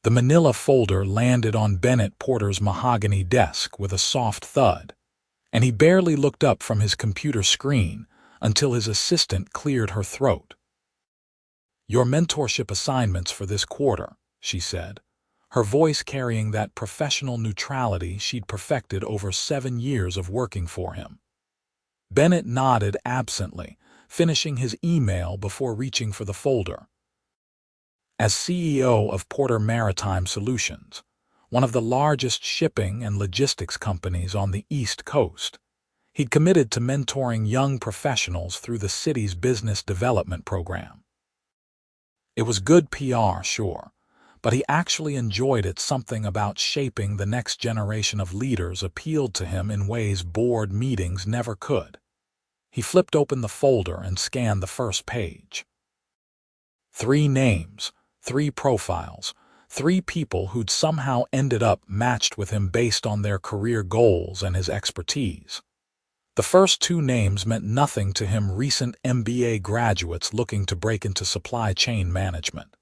The manila folder landed on Bennett Porter's mahogany desk with a soft thud, and he barely looked up from his computer screen until his assistant cleared her throat. "Your mentorship assignments for this quarter," she said, her voice carrying that professional neutrality she'd perfected over 7 years of working for him. Bennett nodded absently, finishing his email before reaching for the folder. As CEO of Porter Maritime Solutions, one of the largest shipping and logistics companies on the East Coast, he'd committed to mentoring young professionals through the city's business development program. It was good PR, sure, but he actually enjoyed it. Something about shaping the next generation of leaders appealed to him in ways board meetings never could. He flipped open the folder and scanned the first page. 3 names, 3 profiles, 3 people who'd somehow ended up matched with him based on their career goals and his expertise. The first 2 names meant nothing to him, recent MBA graduates looking to break into supply chain management.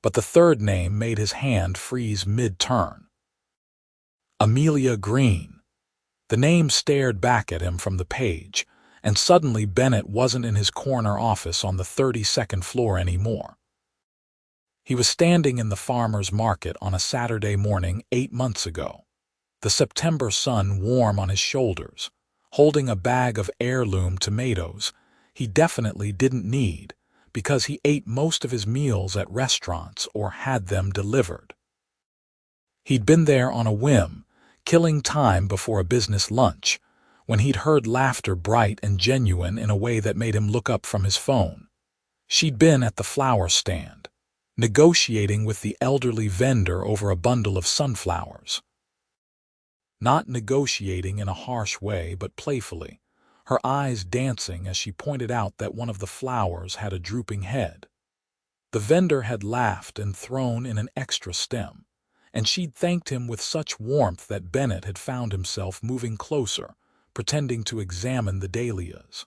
But the third name made his hand freeze mid-turn. Amelia Greene. The name stared back at him from the page, and suddenly Bennett wasn't in his corner office on the 32nd floor anymore. He was standing in the farmer's market on a Saturday morning 8 months ago, the September sun warm on his shoulders, holding a bag of heirloom tomatoes he definitely didn't need because he ate most of his meals at restaurants or had them delivered. He'd been there on a whim, killing time before a business lunch, when he'd heard laughter bright and genuine in a way that made him look up from his phone. She'd been at the flower stand, negotiating with the elderly vendor over a bundle of sunflowers. Not negotiating in a harsh way, but playfully, her eyes dancing as she pointed out that one of the flowers had a drooping head. The vendor had laughed and thrown in an extra stem, and she'd thanked him with such warmth that Bennett had found himself moving closer, pretending to examine the dahlias.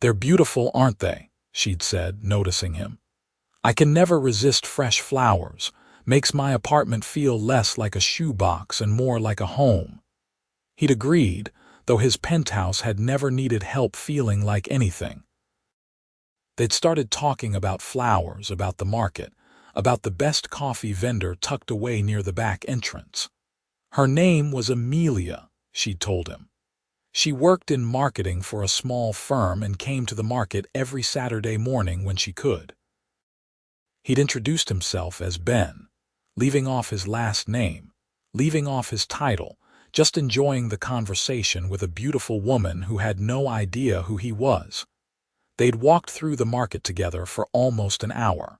"They're beautiful, aren't they?" she'd said, noticing him. "I can never resist fresh flowers. Makes my apartment feel less like a shoebox and more like a home." He'd agreed, though his penthouse had never needed help feeling like anything. They'd started talking about flowers, about the market, about the best coffee vendor tucked away near the back entrance. Her name was Amelia, she'd told him. She worked in marketing for a small firm and came to the market every Saturday morning when she could. He'd introduced himself as Ben, leaving off his last name, leaving off his title, just enjoying the conversation with a beautiful woman who had no idea who he was. They'd walked through the market together for almost an hour.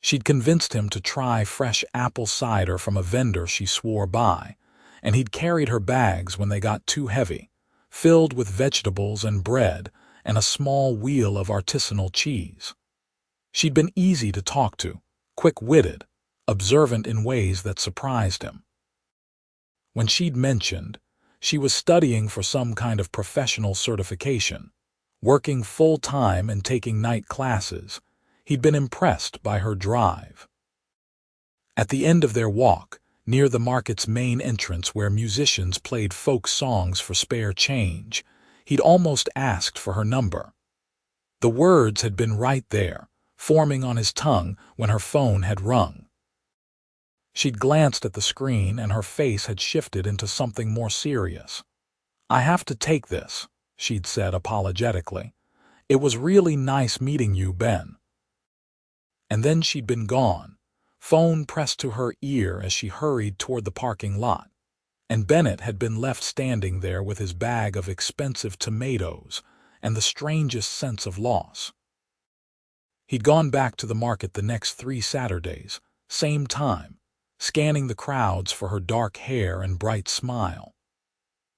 She'd convinced him to try fresh apple cider from a vendor she swore by, and he'd carried her bags when they got too heavy, filled with vegetables and bread and a small wheel of artisanal cheese. She'd been easy to talk to, quick-witted, observant in ways that surprised him. When she'd mentioned she was studying for some kind of professional certification, working full-time and taking night classes, he'd been impressed by her drive. At the end of their walk, near the market's main entrance where musicians played folk songs for spare change, he'd almost asked for her number. The words had been right there, forming on his tongue when her phone had rung. She'd glanced at the screen and her face had shifted into something more serious. "I have to take this," she'd said apologetically. "It was really nice meeting you, Ben." And then she'd been gone, phone pressed to her ear as she hurried toward the parking lot, and Bennett had been left standing there with his bag of expensive tomatoes and the strangest sense of loss. He'd gone back to the market the next 3 Saturdays, same time, scanning the crowds for her dark hair and bright smile.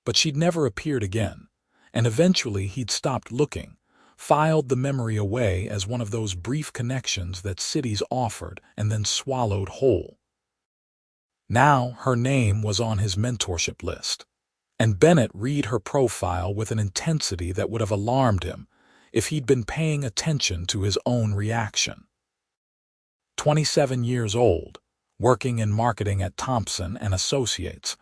But she'd never appeared again, and eventually he'd stopped looking, filed the memory away as one of those brief connections that cities offered and then swallowed whole. Now her name was on his mentorship list, and Bennett read her profile with an intensity that would have alarmed him if he'd been paying attention to his own reaction. 27 years old, working in marketing at Thompson and Associates,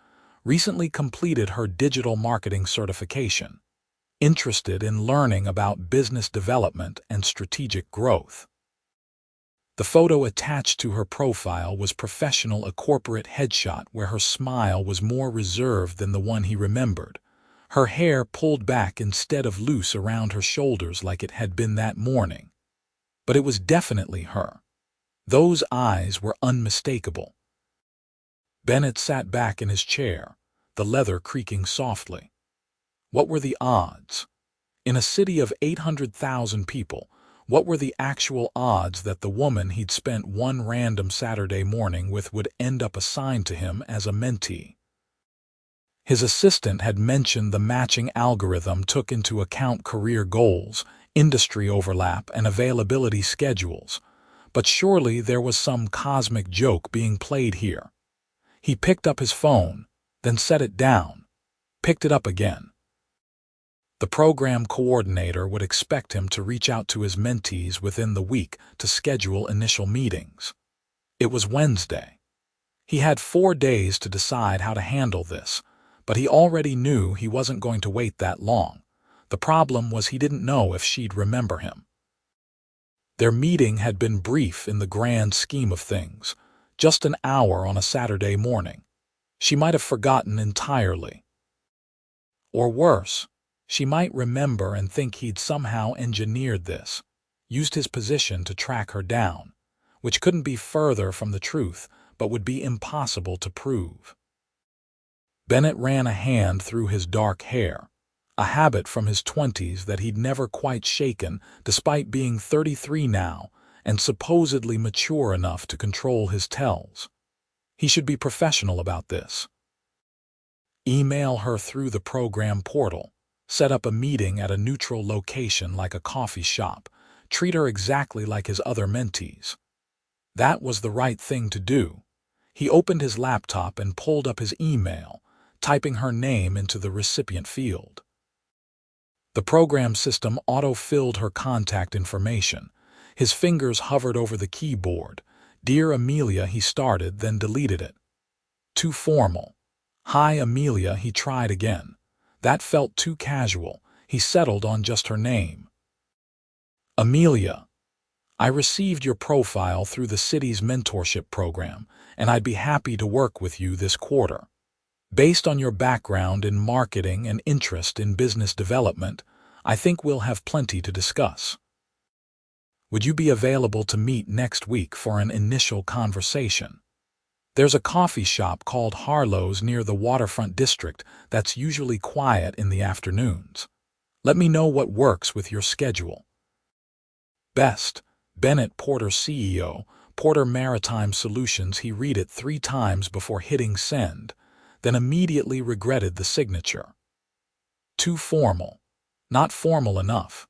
recently completed her digital marketing certification, interested in learning about business development and strategic growth. The photo attached to her profile was professional, a corporate headshot where her smile was more reserved than the one he remembered, her hair pulled back instead of loose around her shoulders like it had been that morning. But it was definitely her. Those eyes were unmistakable. Bennett sat back in his chair, the leather creaking softly. What were the odds? In a city of 800,000 people, what were the actual odds that the woman he'd spent one random Saturday morning with would end up assigned to him as a mentee? His assistant had mentioned the matching algorithm took into account career goals, industry overlap, and availability schedules, but surely there was some cosmic joke being played here. He picked up his phone, then set it down, picked it up again. The program coordinator would expect him to reach out to his mentees within the week to schedule initial meetings. It was Wednesday. He had 4 days to decide how to handle this, but he already knew he wasn't going to wait that long. The problem was he didn't know if she'd remember him. Their meeting had been brief in the grand scheme of things, just an hour on a Saturday morning. She might have forgotten entirely. Or worse, she might remember and think he'd somehow engineered this, used his position to track her down, which couldn't be further from the truth, but would be impossible to prove. Bennett ran a hand through his dark hair, a habit from his 20s that he'd never quite shaken despite being 33 now and supposedly mature enough to control his tells. He should be professional about this. Email her through the program portal, set up a meeting at a neutral location like a coffee shop, treat her exactly like his other mentees. That was the right thing to do. He opened his laptop and pulled up his email, typing her name into the recipient field. The program system auto-filled her contact information. His fingers hovered over the keyboard. "Dear Amelia," he started, then deleted it. Too formal. "Hi, Amelia," he tried again. That felt too casual. He settled on just her name. "Amelia, I received your profile through the city's mentorship program, and I'd be happy to work with you this quarter. Based on your background in marketing and interest in business development, I think we'll have plenty to discuss. Would you be available to meet next week for an initial conversation? There's a coffee shop called Harlow's near the waterfront district that's usually quiet in the afternoons. Let me know what works with your schedule. Best, Bennett Porter, CEO, Porter Maritime Solutions." He read it 3 times before hitting send, then immediately regretted the signature. Too formal. Not formal enough.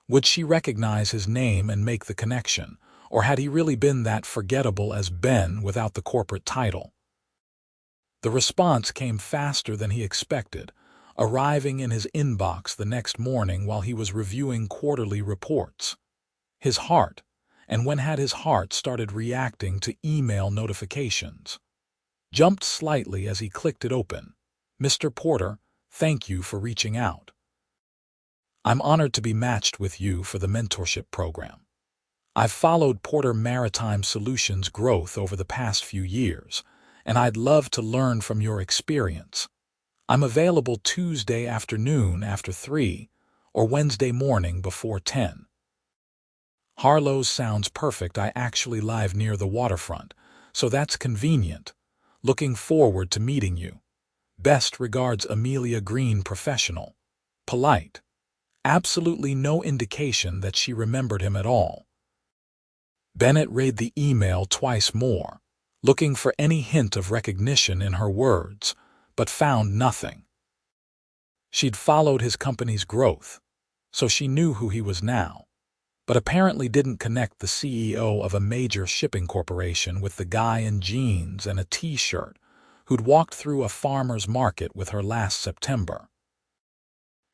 Would she recognize his name and make the connection, or had he really been that forgettable as Ben without the corporate title? The response came faster than he expected, arriving in his inbox the next morning while he was reviewing quarterly reports. His heart, and when had his heart started reacting to email notifications, jumped slightly as he clicked it open. "Mr. Porter, thank you for reaching out. I'm honored to be matched with you for the mentorship program. I've followed Porter Maritime Solutions' growth over the past few years, and I'd love to learn from your experience. I'm available Tuesday afternoon after 3 or Wednesday morning before 10. Harlow's sounds perfect. I actually live near the waterfront, so that's convenient. Looking forward to meeting you. Best regards, Amelia Greene." Professional. Polite. Absolutely no indication that she remembered him at all. Bennett read the email twice more, looking for any hint of recognition in her words, but found nothing. She'd followed his company's growth, so she knew who he was now, but apparently didn't connect the CEO of a major shipping corporation with the guy in jeans and a t-shirt who'd walked through a farmer's market with her last September.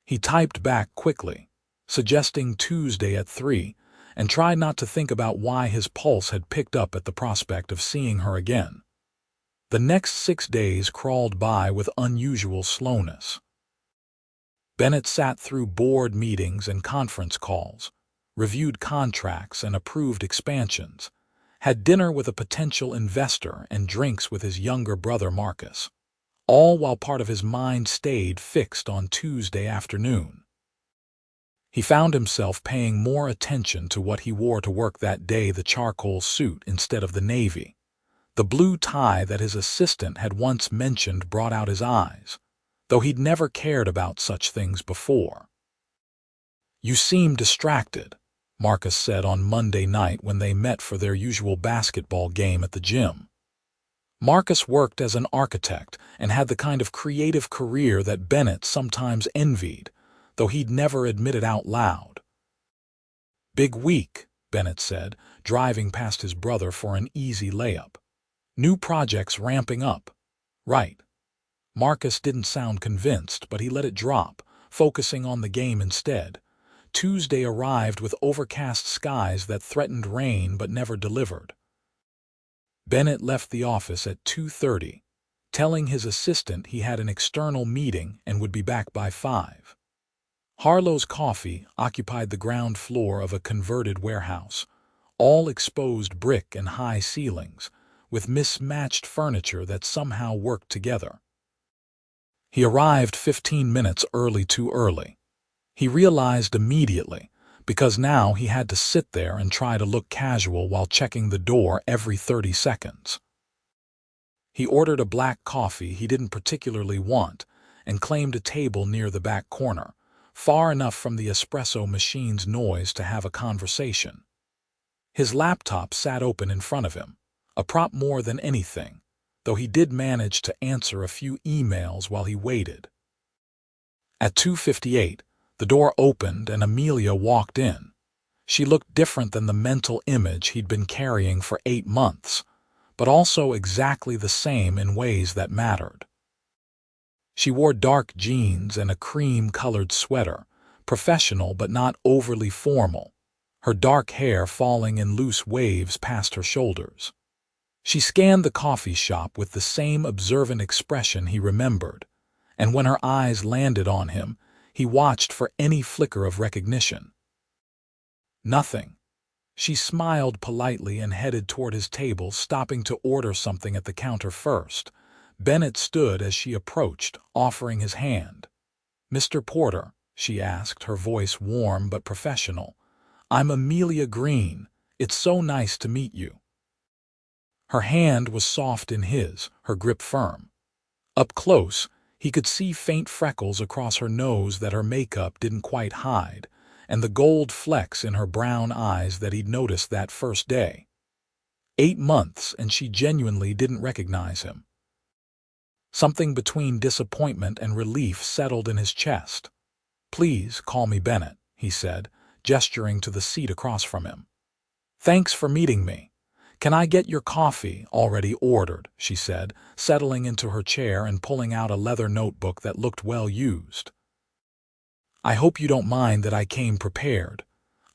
He typed back quickly, suggesting Tuesday at 3, and tried not to think about why his pulse had picked up at the prospect of seeing her again. The next 6 days crawled by with unusual slowness. Bennett sat through board meetings and conference calls, reviewed contracts and approved expansions, had dinner with a potential investor and drinks with his younger brother Marcus, all while part of his mind stayed fixed on Tuesday afternoon. He found himself paying more attention to what he wore to work that day, the charcoal suit instead of the navy. The blue tie that his assistant had once mentioned brought out his eyes, though he'd never cared about such things before. "You seem distracted," Marcus said on Monday night when they met for their usual basketball game at the gym. Marcus worked as an architect and had the kind of creative career that Bennett sometimes envied, though he'd never admit it out loud. "Big week," Bennett said, driving past his brother for an easy layup. "New projects ramping up." "Right." Marcus didn't sound convinced, but he let it drop, focusing on the game instead. Tuesday arrived with overcast skies that threatened rain but never delivered. Bennett left the office at 2:30, telling his assistant he had an external meeting and would be back by 5. Harlow's Coffee occupied the ground floor of a converted warehouse, all exposed brick and high ceilings, with mismatched furniture that somehow worked together. He arrived 15 minutes too early. He realized immediately, because now he had to sit there and try to look casual while checking the door every 30 seconds. He ordered a black coffee he didn't particularly want and claimed a table near the back corner, far enough from the espresso machine's noise to have a conversation. His laptop sat open in front of him, a prop more than anything, though he did manage to answer a few emails while he waited. At 2:58, the door opened and Amelia walked in. She looked different than the mental image he'd been carrying for 8 months, but also exactly the same in ways that mattered. She wore dark jeans and a cream-colored sweater, professional but not overly formal, her dark hair falling in loose waves past her shoulders. She scanned the coffee shop with the same observant expression he remembered, and when her eyes landed on him, he watched for any flicker of recognition. Nothing. She smiled politely and headed toward his table, stopping to order something at the counter first. Bennett stood as she approached, offering his hand. "Mr. Porter," she asked, her voice warm but professional. "I'm Amelia Greene. It's so nice to meet you." Her hand was soft in his, her grip firm. Up close, he could see faint freckles across her nose that her makeup didn't quite hide, and the gold flecks in her brown eyes that he'd noticed that first day. 8 months, and she genuinely didn't recognize him. Something between disappointment and relief settled in his chest. "Please call me Bennett," he said, gesturing to the seat across from him. "Thanks for meeting me. Can I get your coffee?" "Already ordered," she said, settling into her chair and pulling out a leather notebook that looked well used. "I hope you don't mind that I came prepared.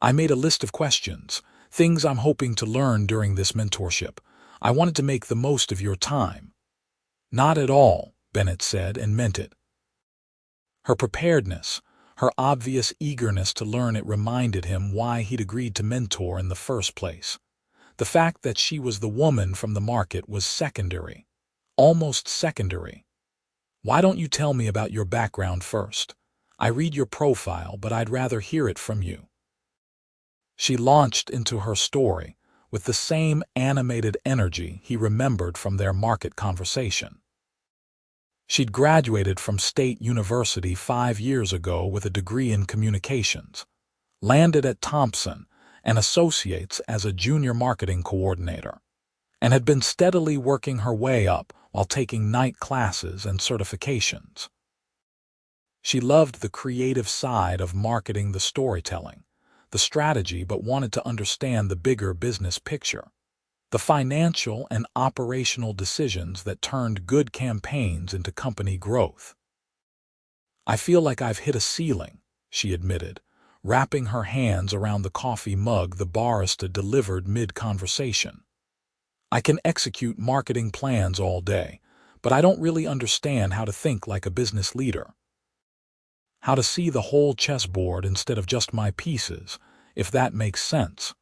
I made a list of questions, things I'm hoping to learn during this mentorship. I wanted to make the most of your time." "Not at all," Bennett said, and meant it. Her preparedness, her obvious eagerness to learn it reminded him why he'd agreed to mentor in the first place. The fact that she was the woman from the market was secondary, almost secondary. "Why don't you tell me about your background first? I read your profile, but I'd rather hear it from you." She launched into her story with the same animated energy he remembered from their market conversation. She'd graduated from State University 5 years ago with a degree in communications, landed at Thompson and Associates as a junior marketing coordinator, and had been steadily working her way up while taking night classes and certifications. She loved the creative side of marketing, the storytelling, the strategy, but wanted to understand the bigger business picture, the financial and operational decisions that turned good campaigns into company growth. "I feel like I've hit a ceiling," she admitted, wrapping her hands around the coffee mug the barista delivered mid-conversation. "I can execute marketing plans all day, but I don't really understand how to think like a business leader. How to see the whole chessboard instead of just my pieces, if that makes sense."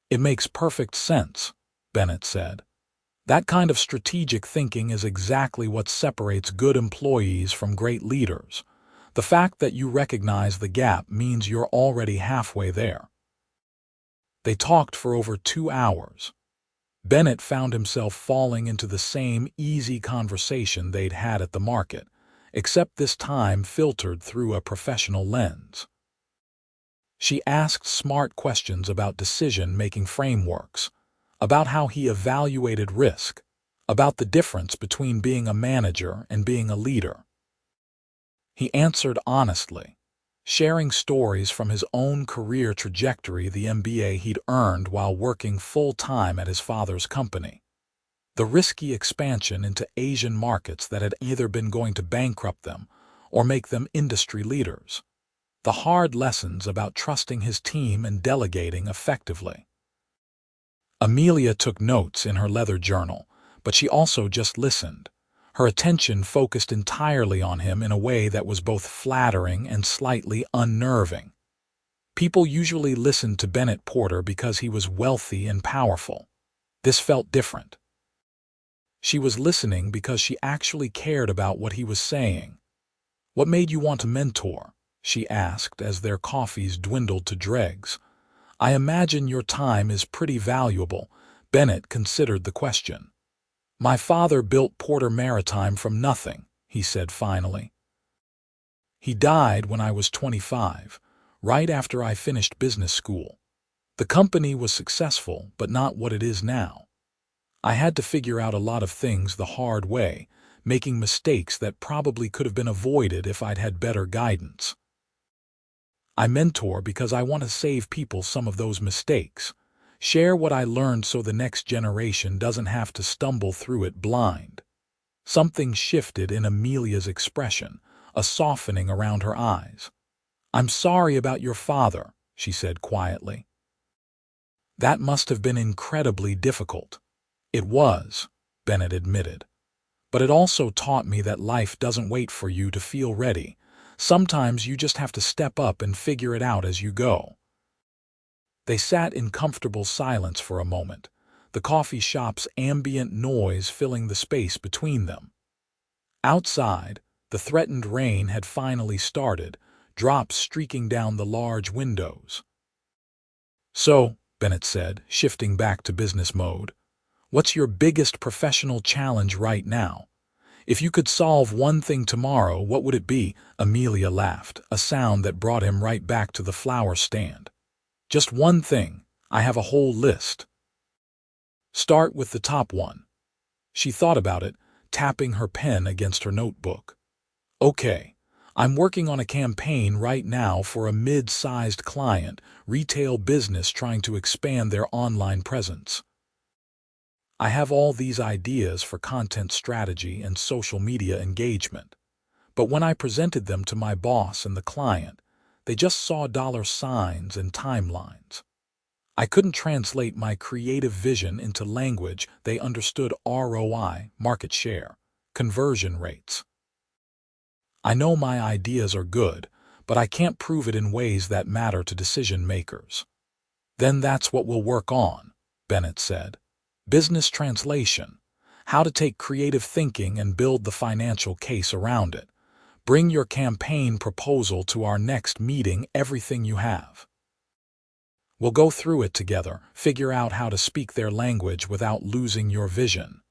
"It makes perfect sense," Bennett said. "That kind of strategic thinking is exactly what separates good employees from great leaders. The fact that you recognize the gap means you're already halfway there." They talked for over 2 hours. Bennett found himself falling into the same easy conversation they'd had at the market, except this time filtered through a professional lens. She asked smart questions about decision-making frameworks, about how he evaluated risk, about the difference between being a manager and being a leader. He answered honestly, sharing stories from his own career trajectory, the MBA he'd earned while working full-time at his father's company, the risky expansion into Asian markets that had either been going to bankrupt them or make them industry leaders, the hard lessons about trusting his team and delegating effectively. Amelia took notes in her leather journal, but she also just listened, her attention focused entirely on him in a way that was both flattering and slightly unnerving. People usually listened to Bennett Porter because he was wealthy and powerful. This felt different. She was listening because she actually cared about what he was saying. "What made you want to mentor?" she asked as their coffees dwindled to dregs. "I imagine your time is pretty valuable." Bennett considered the question. "My father built Porter Maritime from nothing," he said finally. "He died when I was 25, right after I finished business school. The company was successful, but not what it is now. I had to figure out a lot of things the hard way, making mistakes that probably could have been avoided if I'd had better guidance. I mentor because I want to save people some of those mistakes, share what I learned so the next generation doesn't have to stumble through it blind." Something shifted in Amelia's expression, a softening around her eyes. "I'm sorry about your father," she said quietly. "That must have been incredibly difficult." "It was," Bennett admitted. "But it also taught me that life doesn't wait for you to feel ready. Sometimes you just have to step up and figure it out as you go." They sat in comfortable silence for a moment, the coffee shop's ambient noise filling the space between them. Outside, the threatened rain had finally started, drops streaking down the large windows. "So," Bennett said, shifting back to business mode, "what's your biggest professional challenge right now? If you could solve one thing tomorrow, what would it be?" Amelia laughed, a sound that brought him right back to the flower stand. "Just one thing. I have a whole list." "Start with the top one." She thought about it, tapping her pen against her notebook. "Okay, I'm working on a campaign right now for a mid-sized client, retail business trying to expand their online presence. I have all these ideas for content strategy and social media engagement, but when I presented them to my boss and the client, they just saw dollar signs and timelines. I couldn't translate my creative vision into language they understood: ROI, market share, conversion rates. I know my ideas are good, but I can't prove it in ways that matter to decision makers." "Then that's what we'll work on," Bennett said. "Business translation. How to take creative thinking and build the financial case around it. Bring your campaign proposal to our next meeting, everything you have. We'll go through it together, figure out how to speak their language without losing your vision."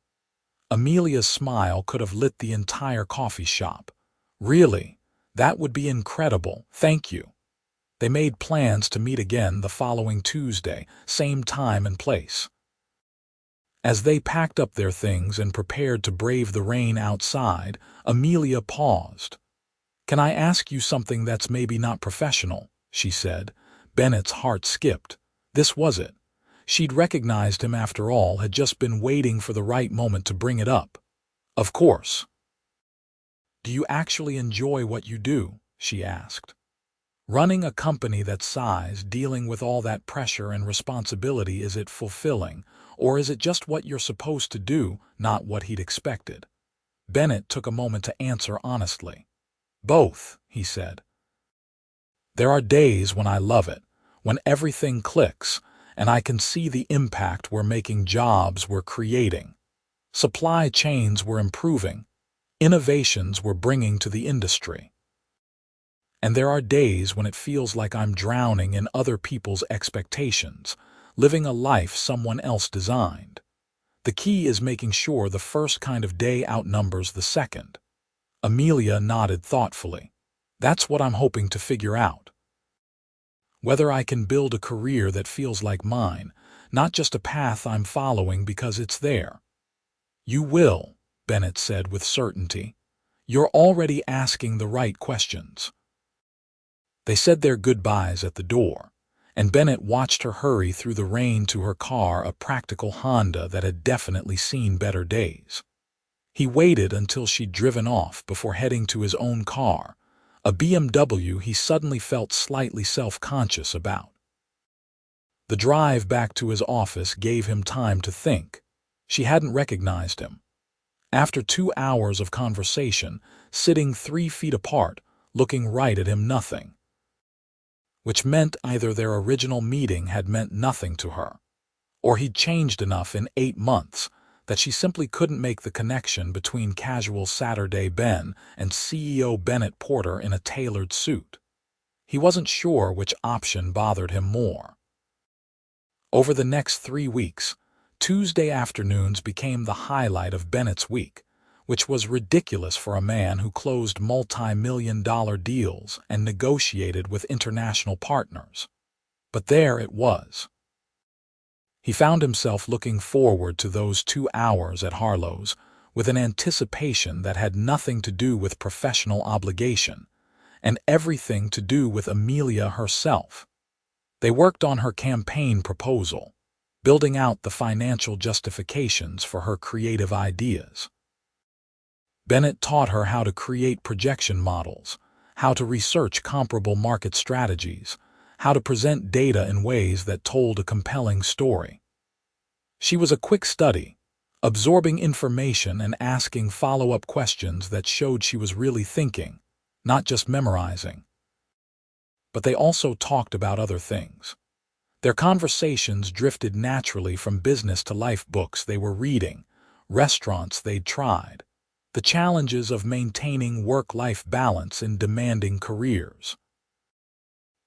Amelia's smile could have lit the entire coffee shop. "Really? That would be incredible, thank you." They made plans to meet again the following Tuesday, same time and place. As they packed up their things and prepared to brave the rain outside, Amelia paused. "Can I ask you something that's maybe not professional?" she said. Bennett's heart skipped. This was it. She'd recognized him after all, had just been waiting for the right moment to bring it up. "Of course." "Do you actually enjoy what you do?" she asked. Running a company that size, dealing with all that pressure and responsibility, is it fulfilling, or is it just what you're supposed to do, not what he'd expected? Bennett took a moment to answer honestly. Both, he said. There are days when I love it, when everything clicks, and I can see the impact we're making, jobs we're creating, supply chains we're improving, innovations we're bringing to the industry. And there are days when it feels like I'm drowning in other people's expectations, living a life someone else designed. The key is making sure the first kind of day outnumbers the second. Amelia nodded thoughtfully. That's what I'm hoping to figure out. Whether I can build a career that feels like mine, not just a path I'm following because it's there. You will, Bennett said with certainty. You're already asking the right questions. They said their goodbyes at the door, and Bennett watched her hurry through the rain to her car, a practical Honda that had definitely seen better days. He waited until she'd driven off before heading to his own car, a BMW he suddenly felt slightly self-conscious about. The drive back to his office gave him time to think. She hadn't recognized him. After 2 hours of conversation, sitting 3 feet apart, looking right at him, nothing. Which meant either their original meeting had meant nothing to her, or he'd changed enough in 8 months that she simply couldn't make the connection between casual Saturday Ben and CEO Bennett Porter in a tailored suit. He wasn't sure which option bothered him more. Over the next 3 weeks, Tuesday afternoons became the highlight of Bennett's week, which was ridiculous for a man who closed multi-million-dollar deals and negotiated with international partners. But there it was. He found himself looking forward to those 2 hours at Harlow's with an anticipation that had nothing to do with professional obligation and everything to do with Amelia herself. They worked on her campaign proposal, building out the financial justifications for her creative ideas. Bennett taught her how to create projection models, how to research comparable market strategies, how to present data in ways that told a compelling story. She was a quick study, absorbing information and asking follow-up questions that showed she was really thinking, not just memorizing. But they also talked about other things. Their conversations drifted naturally from business to life, books they were reading, restaurants they'd tried, the challenges of maintaining work-life balance in demanding careers.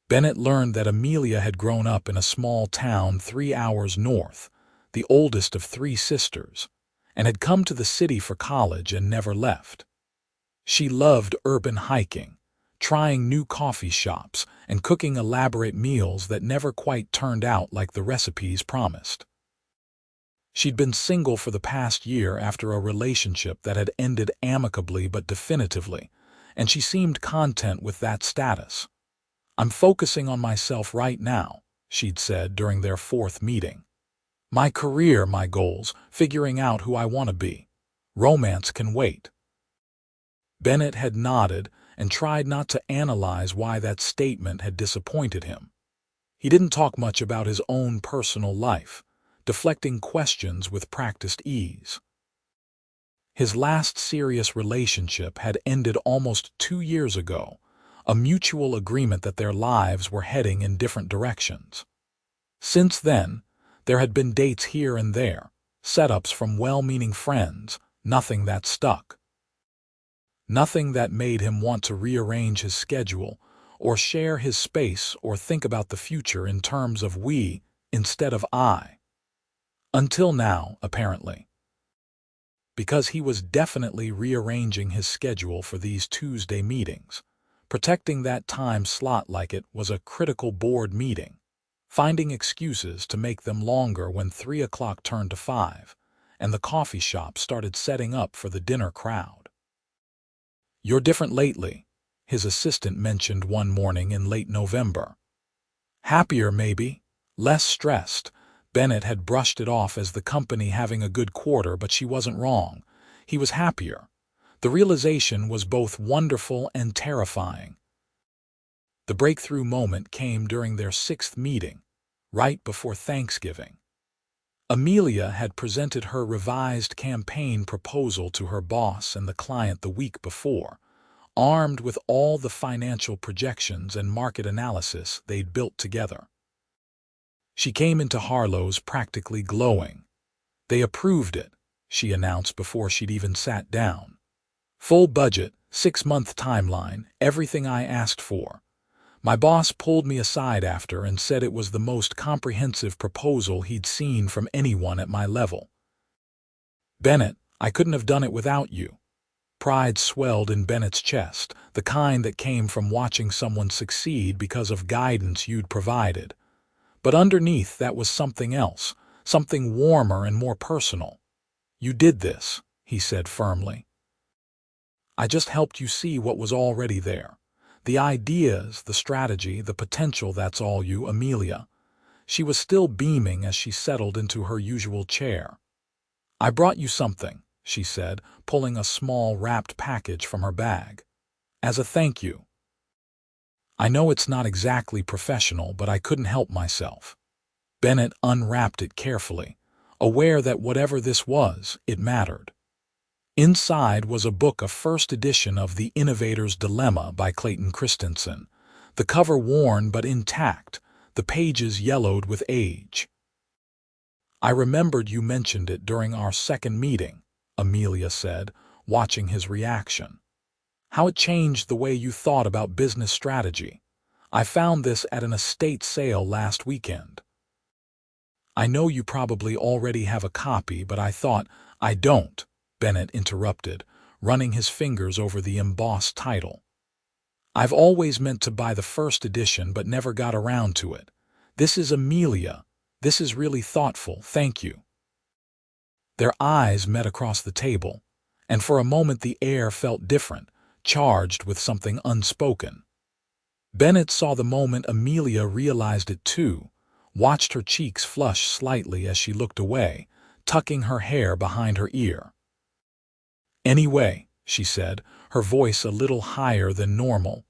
Bennett learned that Amelia had grown up in a small town 3 hours north, the oldest of 3 sisters, and had come to the city for college and never left. She loved urban hiking, trying new coffee shops, and cooking elaborate meals that never quite turned out like the recipes promised. She'd been single for the past year after a relationship that had ended amicably but definitively, and she seemed content with that status. "I'm focusing on myself right now," she'd said during their 4th meeting. "My career, my goals, figuring out who I want to be. Romance can wait." Bennett had nodded and tried not to analyze why that statement had disappointed him. He didn't talk much about his own personal life, deflecting questions with practiced ease. His last serious relationship had ended almost 2 years ago, a mutual agreement that their lives were heading in different directions. Since then, there had been dates here and there, setups from well-meaning friends, nothing that stuck. Nothing that made him want to rearrange his schedule or share his space or think about the future in terms of we instead of I. Until now, apparently. Because he was definitely rearranging his schedule for these Tuesday meetings. Protecting that time slot like it was a critical board meeting. Finding excuses to make them longer when 3 o'clock turned to 5, and the coffee shop started setting up for the dinner crowd. "You're different lately," his assistant mentioned one morning in late November. "Happier, maybe? Less stressed." Bennett had brushed it off as the company having a good quarter, but she wasn't wrong. He was happier. The realization was both wonderful and terrifying. The breakthrough moment came during their sixth meeting, right before Thanksgiving. Amelia had presented her revised campaign proposal to her boss and the client the week before, armed with all the financial projections and market analysis they'd built together. She came into Harlow's practically glowing. "They approved it," she announced before she'd even sat down. "Full budget, 6-month timeline, everything I asked for. My boss pulled me aside after and said it was the most comprehensive proposal he'd seen from anyone at my level. Bennett, I couldn't have done it without you." Pride swelled in Bennett's chest, the kind that came from watching someone succeed because of guidance you'd provided. But underneath that was something else, something warmer and more personal. "You did this," he said firmly. "I just helped you see what was already there. The ideas, the strategy, the potential, that's all you, Amelia." She was still beaming as she settled into her usual chair. "I brought you something," she said, pulling a small wrapped package from her bag. "As a thank you. I know it's not exactly professional, but I couldn't help myself." Bennett unwrapped it carefully, aware that whatever this was, it mattered. Inside was a book, a first edition of The Innovator's Dilemma by Clayton Christensen, the cover worn but intact, the pages yellowed with age. "I remembered you mentioned it during our second meeting," Amelia said, watching his reaction. "How it changed the way you thought about business strategy. I found this at an estate sale last weekend." "I know you probably already have a copy, but I thought—" "I don't," Bennett interrupted, running his fingers over the embossed title. "I've always meant to buy the first edition but never got around to it. This is Amelia. This is really thoughtful, thank you." Their eyes met across the table, and for a moment the air felt different, charged with something unspoken. Bennett saw the moment Amelia realized it too, watched her cheeks flush slightly as she looked away, tucking her hair behind her ear. "Anyway," she said, her voice a little higher than normal,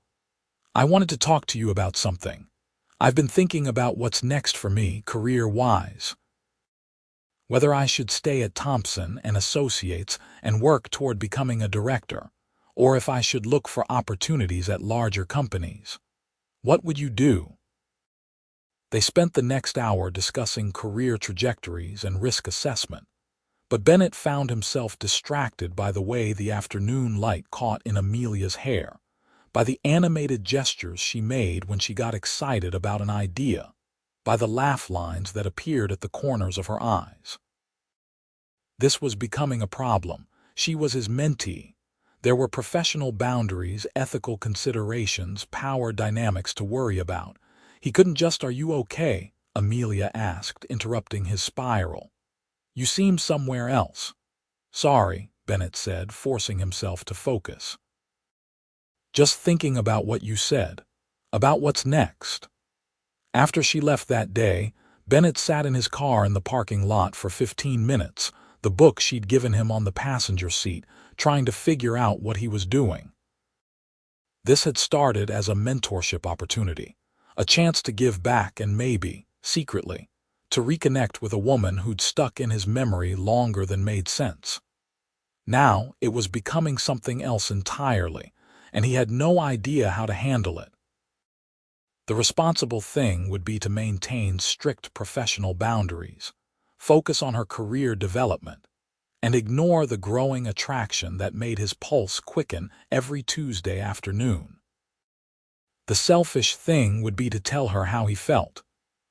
"I wanted to talk to you about something. I've been thinking about what's next for me, career-wise. Whether I should stay at Thompson and Associates and work toward becoming a director, or if I should look for opportunities at larger companies. What would you do?" They spent the next hour discussing career trajectories and risk assessment, but Bennett found himself distracted by the way the afternoon light caught in Amelia's hair, by the animated gestures she made when she got excited about an idea, by the laugh lines that appeared at the corners of her eyes. This was becoming a problem. She was his mentee. There were professional boundaries, ethical considerations, power dynamics to worry about. He couldn't just— "Are you okay?" Amelia asked, interrupting his spiral. "You seem somewhere else." "Sorry," Bennett said, forcing himself to focus. "Just thinking about what you said, about what's next." After she left that day, Bennett sat in his car in the parking lot for 15 minutes, the book she'd given him on the passenger seat, trying to figure out what he was doing. This had started as a mentorship opportunity, a chance to give back and maybe, secretly, to reconnect with a woman who'd stuck in his memory longer than made sense. Now it was becoming something else entirely, and he had no idea how to handle it. The responsible thing would be to maintain strict professional boundaries, focus on her career development, and ignore the growing attraction that made his pulse quicken every Tuesday afternoon. The selfish thing would be to tell her how he felt,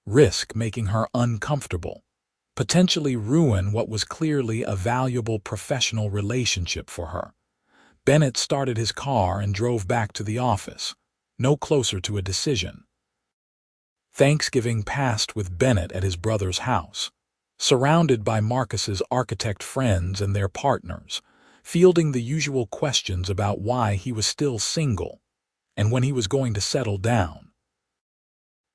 risk making her uncomfortable, potentially ruin what was clearly a valuable professional relationship for her. Bennett started his car and drove back to the office, no closer to a decision. Thanksgiving passed with Bennett at his brother's house, surrounded by Marcus's architect friends and their partners, fielding the usual questions about why he was still single and when he was going to settle down.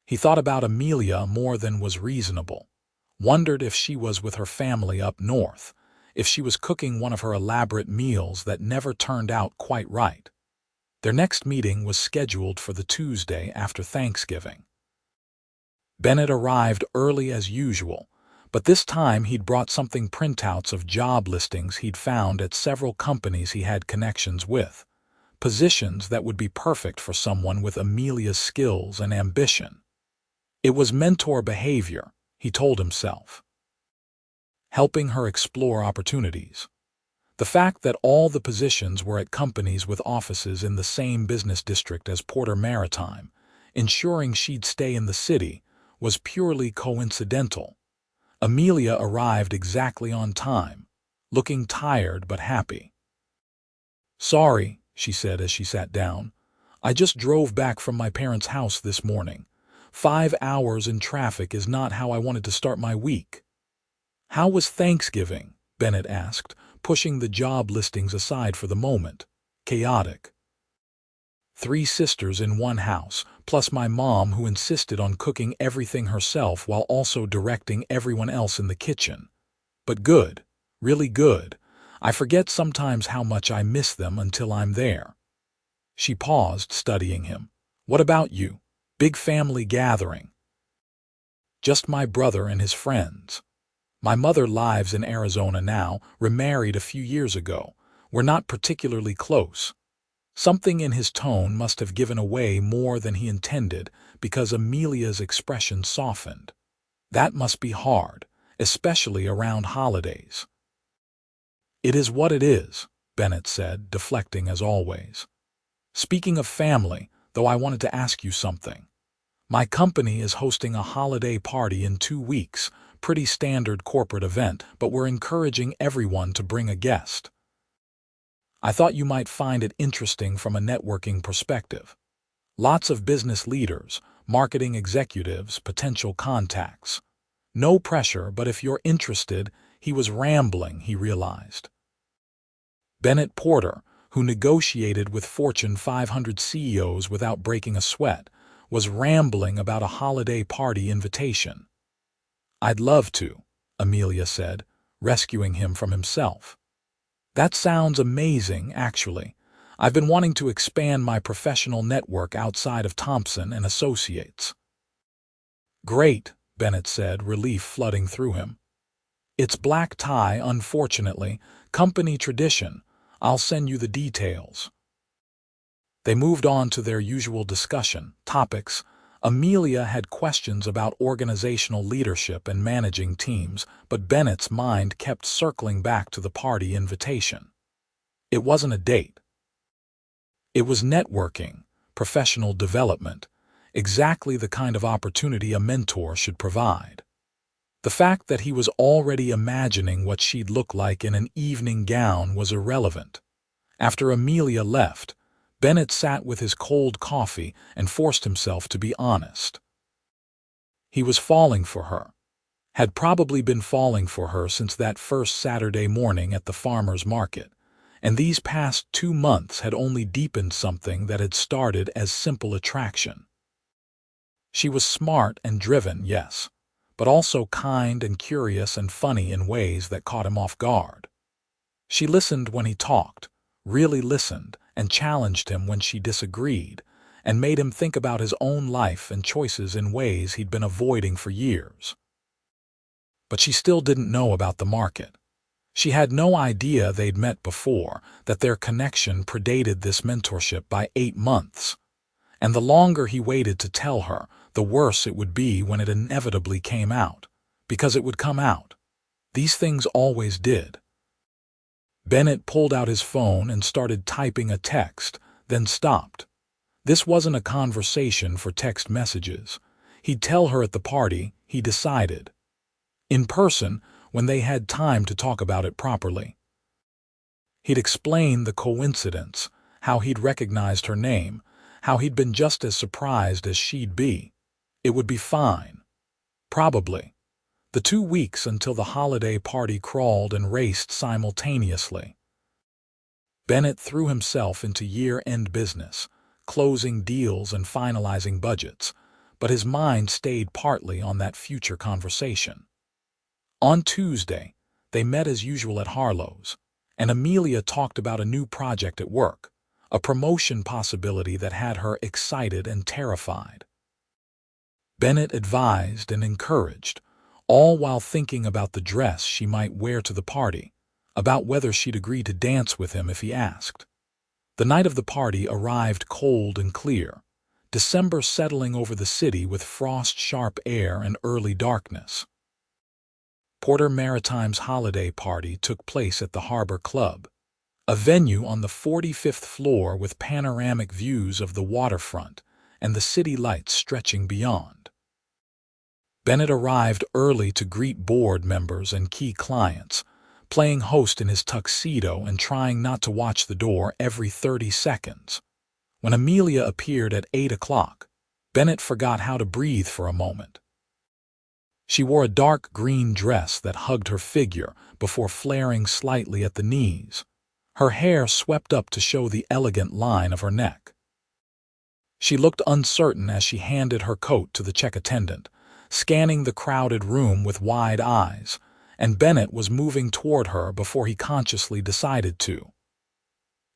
He thought about Amelia more than was reasonable, wondered if she was with her family up north, if she was cooking one of her elaborate meals that never turned out quite right. Their next meeting was scheduled for the Tuesday after Thanksgiving. Bennett arrived early as usual, but this time he'd brought something printouts of job listings he'd found at several companies he had connections with, positions that would be perfect for someone with Amelia's skills and ambition. It was mentor behavior, he told himself. Helping her explore opportunities. The fact that all the positions were at companies with offices in the same business district as Porter Maritime, ensuring she'd stay in the city, was purely coincidental. Amelia arrived exactly on time, looking tired but happy. "Sorry," she said as she sat down. "I just drove back from my parents' house this morning. 5 hours in traffic is not how I wanted to start my week." "How was Thanksgiving?" Bennett asked, pushing the job listings aside for the moment. "Chaotic. 3 sisters in one house, plus my mom who insisted on cooking everything herself while also directing everyone else in the kitchen. But good, really good. I forget sometimes how much I miss them until I'm there." She paused, studying him. "What about you? Big family gathering?" "Just my brother and his friends. My mother lives in Arizona now, remarried a few years ago. We're not particularly close." Something in his tone must have given away more than he intended because Amelia's expression softened. "That must be hard, especially around holidays." "It is what it is," Bennett said, deflecting as always. "Speaking of family, though, I wanted to ask you something. My company is hosting a holiday party in 2 weeks, pretty standard corporate event, but we're encouraging everyone to bring a guest. I thought you might find it interesting from a networking perspective. Lots of business leaders, marketing executives, potential contacts. No pressure, but if you're interested," he was rambling, he realized. Bennett Porter, who negotiated with Fortune 500 CEOs without breaking a sweat, was rambling about a holiday party invitation. "I'd love to," Amelia said, rescuing him from himself. "That sounds amazing, actually. I've been wanting to expand my professional network outside of Thompson and Associates." "Great," Bennett said, relief flooding through him. "It's black tie, unfortunately. Company tradition. I'll send you the details." They moved on to their usual discussion topics. Amelia had questions about organizational leadership and managing teams, but Bennett's mind kept circling back to the party invitation. It wasn't a date. It was networking, professional development, exactly the kind of opportunity a mentor should provide. The fact that he was already imagining what she'd look like in an evening gown was irrelevant. After Amelia left, Bennett sat with his cold coffee and forced himself to be honest. He was falling for her. Had probably been falling for her since that first Saturday morning at the farmer's market, and these past 2 months had only deepened something that had started as simple attraction. She was smart and driven, yes, but also kind and curious and funny in ways that caught him off guard. She listened when he talked, really listened, and challenged him when she disagreed, and made him think about his own life and choices in ways he'd been avoiding for years. But she still didn't know about the market. She had no idea they'd met before, that their connection predated this mentorship by 8 months. And the longer he waited to tell her, the worse it would be when it inevitably came out. Because it would come out. These things always did. Bennett pulled out his phone and started typing a text, then stopped. This wasn't a conversation for text messages. He'd tell her at the party, he decided. In person, when they had time to talk about it properly. He'd explain the coincidence, how he'd recognized her name, how he'd been just as surprised as she'd be. It would be fine. Probably. The 2 weeks until the holiday party crawled and raced simultaneously. Bennett threw himself into year-end business, closing deals and finalizing budgets, but his mind stayed partly on that future conversation. On Tuesday, they met as usual at Harlow's, and Amelia talked about a new project at work, a promotion possibility that had her excited and terrified. Bennett advised and encouraged, all while thinking about the dress she might wear to the party, about whether she'd agree to dance with him if he asked. The night of the party arrived cold and clear, December settling over the city with frost-sharp air and early darkness. Porter Maritime's holiday party took place at the Harbor Club, a venue on the 45th floor with panoramic views of the waterfront and the city lights stretching beyond. Bennett arrived early to greet board members and key clients, playing host in his tuxedo and trying not to watch the door every 30 seconds. When Amelia appeared at 8 o'clock, Bennett forgot how to breathe for a moment. She wore a dark green dress that hugged her figure before flaring slightly at the knees, her hair swept up to show the elegant line of her neck. She looked uncertain as she handed her coat to the check attendant, scanning the crowded room with wide eyes, and Bennett was moving toward her before he consciously decided to.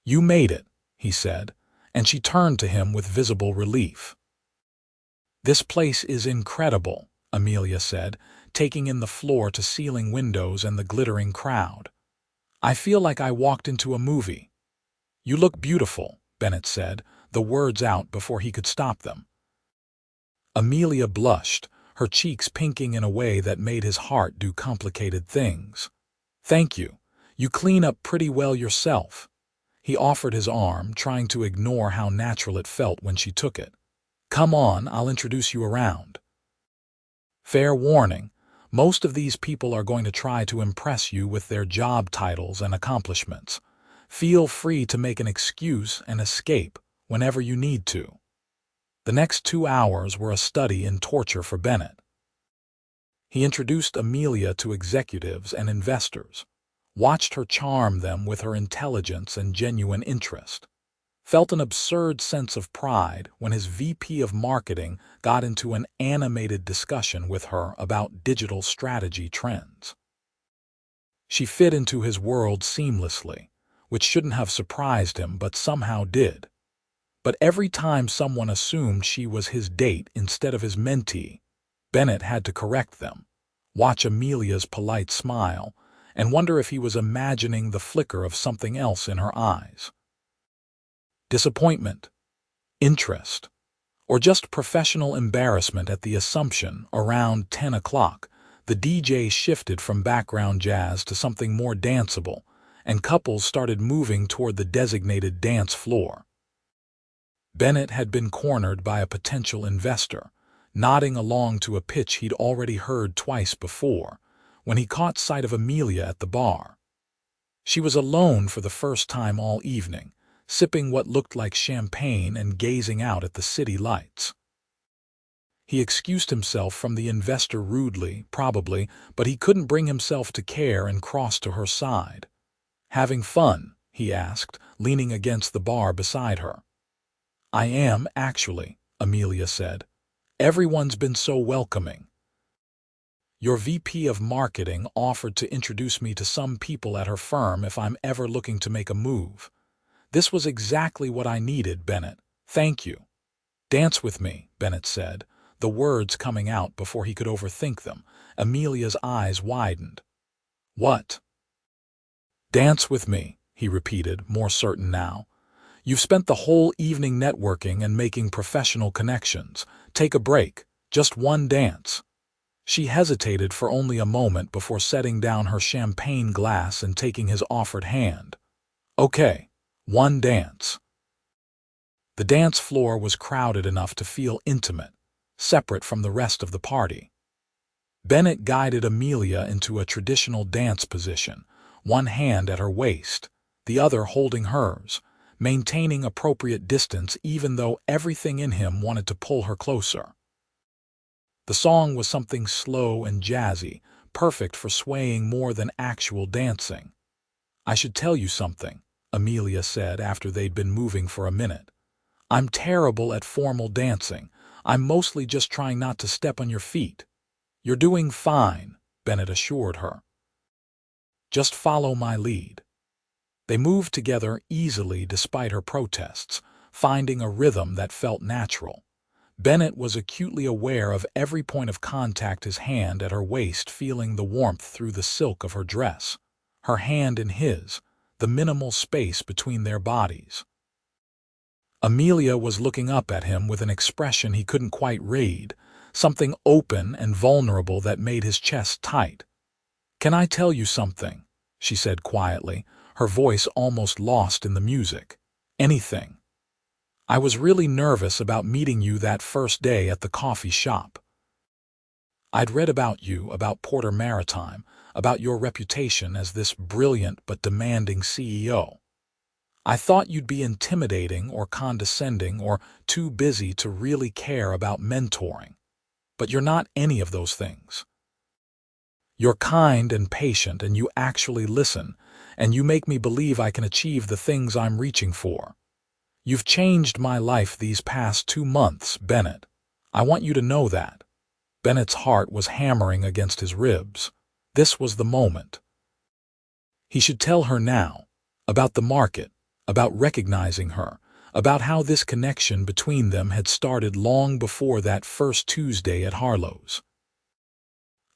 "You made it," he said, and she turned to him with visible relief. "This place is incredible," Amelia said, taking in the floor-to-ceiling windows and the glittering crowd. "I feel like I walked into a movie." "You look beautiful," Bennett said, the words out before he could stop them. Amelia blushed, her cheeks pinking in a way that made his heart do complicated things. "Thank you. You clean up pretty well yourself." He offered his arm, trying to ignore how natural it felt when she took it. "Come on, I'll introduce you around." Fair warning, most of these people are going to try to impress you with their job titles and accomplishments. Feel free to make an excuse and escape whenever you need to. The next 2 hours were a study in torture for Bennett. He introduced Amelia to executives and investors, watched her charm them with her intelligence and genuine interest, felt an absurd sense of pride when his VP of marketing got into an animated discussion with her about digital strategy trends. She fit into his world seamlessly, which shouldn't have surprised him but somehow did. But every time someone assumed she was his date instead of his mentee, Bennett had to correct them, watch Amelia's polite smile, and wonder if he was imagining the flicker of something else in her eyes. Disappointment, interest, or just professional embarrassment at the assumption around 10 o'clock, the DJ shifted from background jazz to something more danceable, and couples started moving toward the designated dance floor. Bennett had been cornered by a potential investor, nodding along to a pitch he'd already heard twice before, when he caught sight of Amelia at the bar. She was alone for the first time all evening, sipping what looked like champagne and gazing out at the city lights. He excused himself from the investor rudely, probably, but he couldn't bring himself to care and crossed to her side. "Having fun?" he asked, leaning against the bar beside her. "I am, actually," Amelia said. "Everyone's been so welcoming. Your VP of marketing offered to introduce me to some people at her firm if I'm ever looking to make a move. This was exactly what I needed, Bennett. Thank you." "Dance with me," Bennett said, the words coming out before he could overthink them. Amelia's eyes widened. "What?" "Dance with me," he repeated, more certain now. "You've spent the whole evening networking and making professional connections. Take a break. Just one dance." She hesitated for only a moment before setting down her champagne glass and taking his offered hand. "Okay, one dance." The dance floor was crowded enough to feel intimate, separate from the rest of the party. Bennett guided Amelia into a traditional dance position, one hand at her waist, the other holding hers, maintaining appropriate distance even though everything in him wanted to pull her closer. The song was something slow and jazzy, perfect for swaying more than actual dancing. "I should tell you something," Amelia said after they'd been moving for a minute. "I'm terrible at formal dancing. I'm mostly just trying not to step on your feet." "You're doing fine," Bennett assured her. "Just follow my lead." They moved together easily despite her protests, finding a rhythm that felt natural. Bennett was acutely aware of every point of contact, his hand at her waist feeling the warmth through the silk of her dress, her hand in his, the minimal space between their bodies. Amelia was looking up at him with an expression he couldn't quite read, something open and vulnerable that made his chest tight. "Can I tell you something?" she said quietly, her voice almost lost in the music. "Anything. I was really nervous about meeting you that first day at the coffee shop. I'd read about you, about Porter Maritime, about your reputation as this brilliant but demanding CEO. I thought you'd be intimidating or condescending or too busy to really care about mentoring. But you're not any of those things. You're kind and patient, and you actually listen, and you make me believe I can achieve the things I'm reaching for. You've changed my life these past 2 months, Bennett. I want you to know that." Bennett's heart was hammering against his ribs. This was the moment. He should tell her now, about the market, about recognizing her, about how this connection between them had started long before that first Tuesday at Harlow's.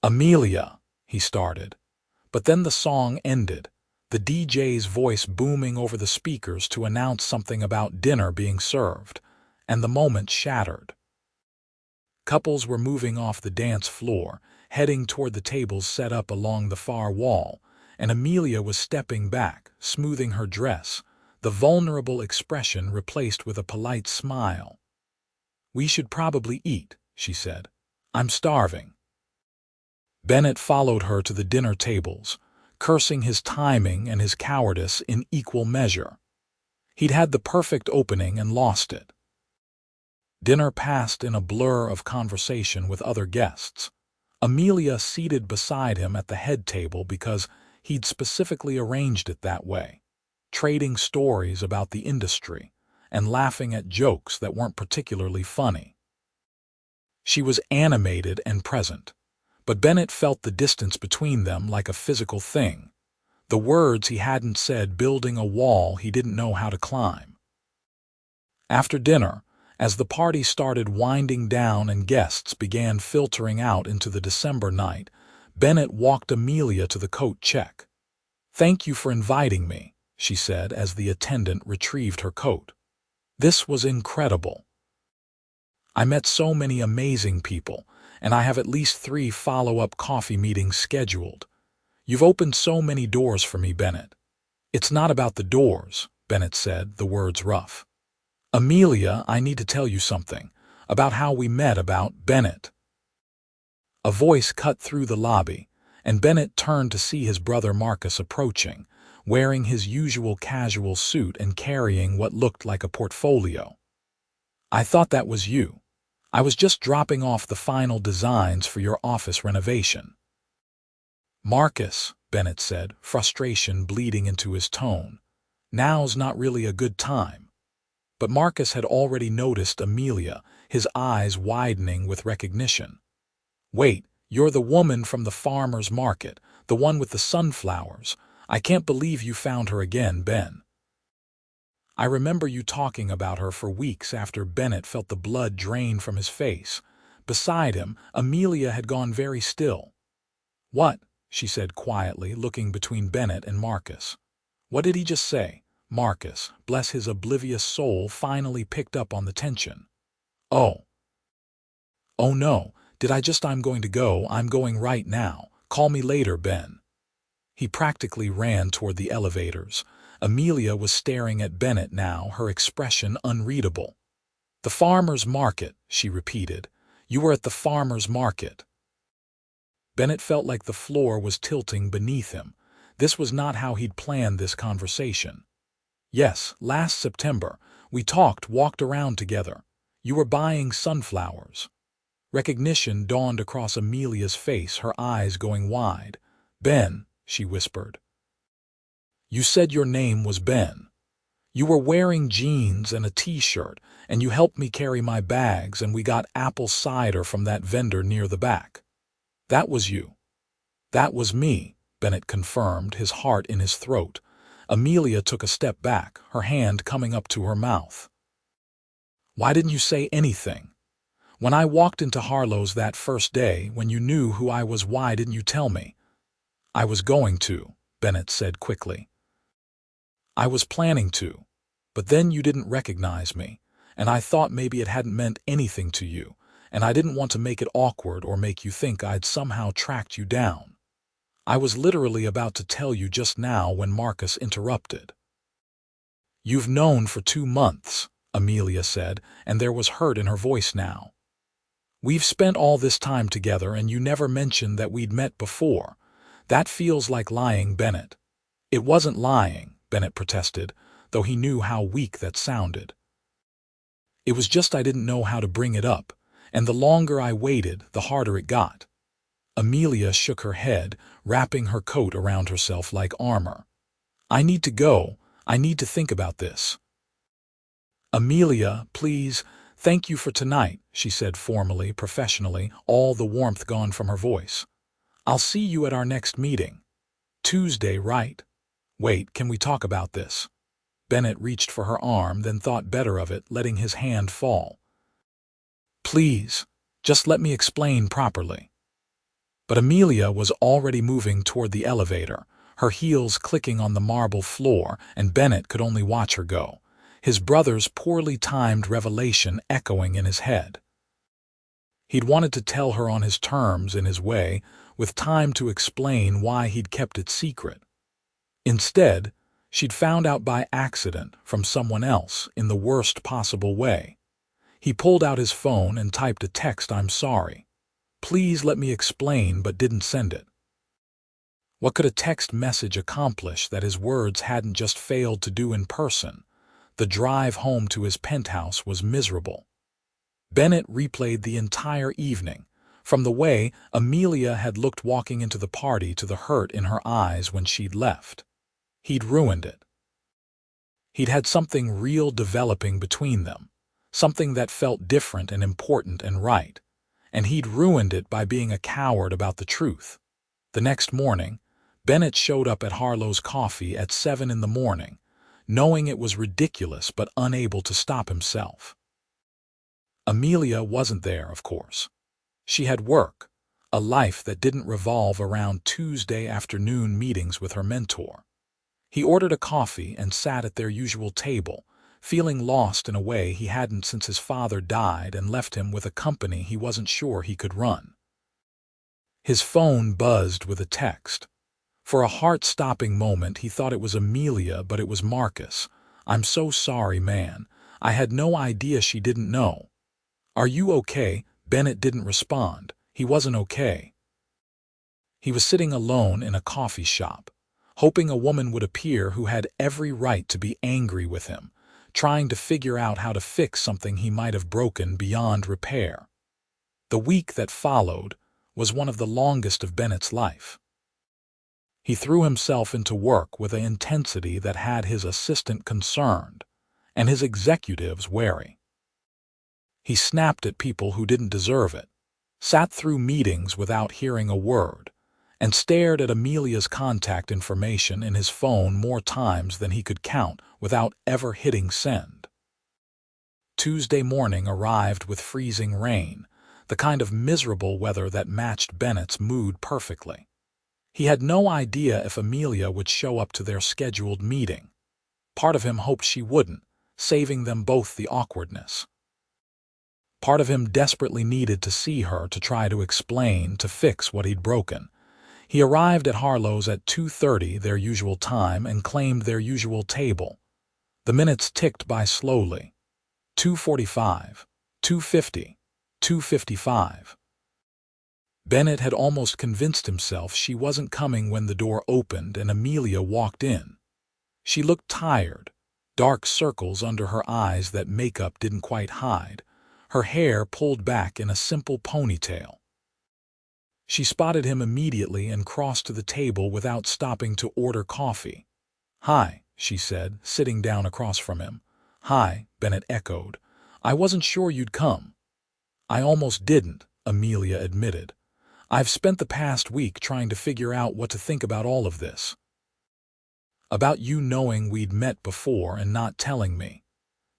"Amelia," he started, but then the song ended, the DJ's voice booming over the speakers to announce something about dinner being served, and the moment shattered. Couples were moving off the dance floor, heading toward the tables set up along the far wall, and Amelia was stepping back, smoothing her dress, the vulnerable expression replaced with a polite smile. "We should probably eat," she said. "I'm starving." Bennett followed her to the dinner tables, cursing his timing and his cowardice in equal measure. He'd had the perfect opening and lost it. Dinner passed in a blur of conversation with other guests. Amelia seated beside him at the head table because he'd specifically arranged it that way, trading stories about the industry and laughing at jokes that weren't particularly funny. She was animated and present, but Bennett felt the distance between them like a physical thing, the words he hadn't said building a wall he didn't know how to climb. After dinner, as the party started winding down and guests began filtering out into the December night, Bennett walked Amelia to the coat check. "Thank you for inviting me," she said as the attendant retrieved her coat. "This was incredible. I met so many amazing people, and I have at least 3 follow-up coffee meetings scheduled. You've opened so many doors for me, Bennett." "It's not about the doors," Bennett said, the words rough. "Amelia, I need to tell you something, about how we met, about Bennett." A voice cut through the lobby, and Bennett turned to see his brother Marcus approaching, wearing his usual casual suit and carrying what looked like a portfolio. "I thought that was you. I was just dropping off the final designs for your office renovation." "Marcus," Bennett said, frustration bleeding into his tone, "now's not really a good time." But Marcus had already noticed Amelia, his eyes widening with recognition. "Wait, you're the woman from the farmer's market, the one with the sunflowers. I can't believe you found her again, Ben." I remember you talking about her for weeks after Bennett felt the blood drain from his face. Beside him, Amelia had gone very still. "What?" she said quietly, looking between Bennett and Marcus. "What did he just say?" Marcus, bless his oblivious soul, finally picked up on the tension. "Oh. Oh no, did I just I'm going to go, I'm going right now. Call me later, Ben." He practically ran toward the elevators. Amelia was staring at Bennett now, her expression unreadable. "The farmer's market," she repeated. "You were at the farmer's market." Bennett felt like the floor was tilting beneath him. This was not how he'd planned this conversation. "Yes, last September. We walked around together. You were buying sunflowers." Recognition dawned across Amelia's face, her eyes going wide. "Ben," she whispered. "You said your name was Ben. You were wearing jeans and a t-shirt, and you helped me carry my bags, and we got apple cider from that vendor near the back. That was you." "That was me," Bennett confirmed, his heart in his throat. Amelia took a step back, her hand coming up to her mouth. "Why didn't you say anything? When I walked into Harlow's that first day, when you knew who I was, why didn't you tell me?" "I was going to," Bennett said quickly. "I was planning to. But then you didn't recognize me, and I thought maybe it hadn't meant anything to you, and I didn't want to make it awkward or make you think I'd somehow tracked you down. I was literally about to tell you just now when Marcus interrupted." "You've known for 2 months," Amelia said, and there was hurt in her voice now. "We've spent all this time together and you never mentioned that we'd met before. That feels like lying, Bennett." "It wasn't lying," Bennett protested, though he knew how weak that sounded. "It was just I didn't know how to bring it up, and the longer I waited, the harder it got." Amelia shook her head, wrapping her coat around herself like armor. "I need to go. I need to think about this." "Amelia, please, thank you for tonight," she said formally, professionally, all the warmth gone from her voice. "I'll see you at our next meeting. Tuesday, right? Wait, can we talk about this?" Bennett reached for her arm, then thought better of it, letting his hand fall. "Please, just let me explain properly." But Amelia was already moving toward the elevator, her heels clicking on the marble floor, and Bennett could only watch her go, his brother's poorly timed revelation echoing in his head. He'd wanted to tell her on his terms, in his way, with time to explain why he'd kept it secret. Instead, she'd found out by accident from someone else in the worst possible way. He pulled out his phone and typed a text, "I'm sorry. Please let me explain," but didn't send it. What could a text message accomplish that his words hadn't just failed to do in person? The drive home to his penthouse was miserable. Bennett replayed the entire evening, from the way Amelia had looked walking into the party to the hurt in her eyes when she'd left. He'd ruined it. He'd had something real developing between them, something that felt different and important and right, and he'd ruined it by being a coward about the truth. The next morning, Bennett showed up at Harlow's Coffee at 7 in the morning, knowing it was ridiculous but unable to stop himself. Amelia wasn't there, of course. She had work, a life that didn't revolve around Tuesday afternoon meetings with her mentor. He ordered a coffee and sat at their usual table, feeling lost in a way he hadn't since his father died and left him with a company he wasn't sure he could run. His phone buzzed with a text. For a heart-stopping moment, he thought it was Amelia, but it was Marcus. "I'm so sorry, man. I had no idea she didn't know." "Are you okay?" Bennett didn't respond. He wasn't okay. He was sitting alone in a coffee shop, hoping a woman would appear who had every right to be angry with him, trying to figure out how to fix something he might have broken beyond repair. The week that followed was one of the longest of Bennett's life. He threw himself into work with an intensity that had his assistant concerned and his executives wary. He snapped at people who didn't deserve it, sat through meetings without hearing a word, and stared at Amelia's contact information in his phone more times than he could count without ever hitting send. Tuesday morning arrived with freezing rain, the kind of miserable weather that matched Bennett's mood perfectly. He had no idea if Amelia would show up to their scheduled meeting. Part of him hoped she wouldn't, saving them both the awkwardness. Part of him desperately needed to see her to try to explain, to fix what he'd broken. He arrived at Harlow's at 2:30, their usual time, and claimed their usual table. The minutes ticked by slowly. 2:45, 2:50, 2:55. Bennett had almost convinced himself she wasn't coming when the door opened and Amelia walked in. She looked tired, dark circles under her eyes that makeup didn't quite hide, her hair pulled back in a simple ponytail. She spotted him immediately and crossed to the table without stopping to order coffee. "Hi," she said, sitting down across from him. "Hi," Bennett echoed. "I wasn't sure you'd come." "I almost didn't," Amelia admitted. "I've spent the past week trying to figure out what to think about all of this." About you knowing we'd met before and not telling me.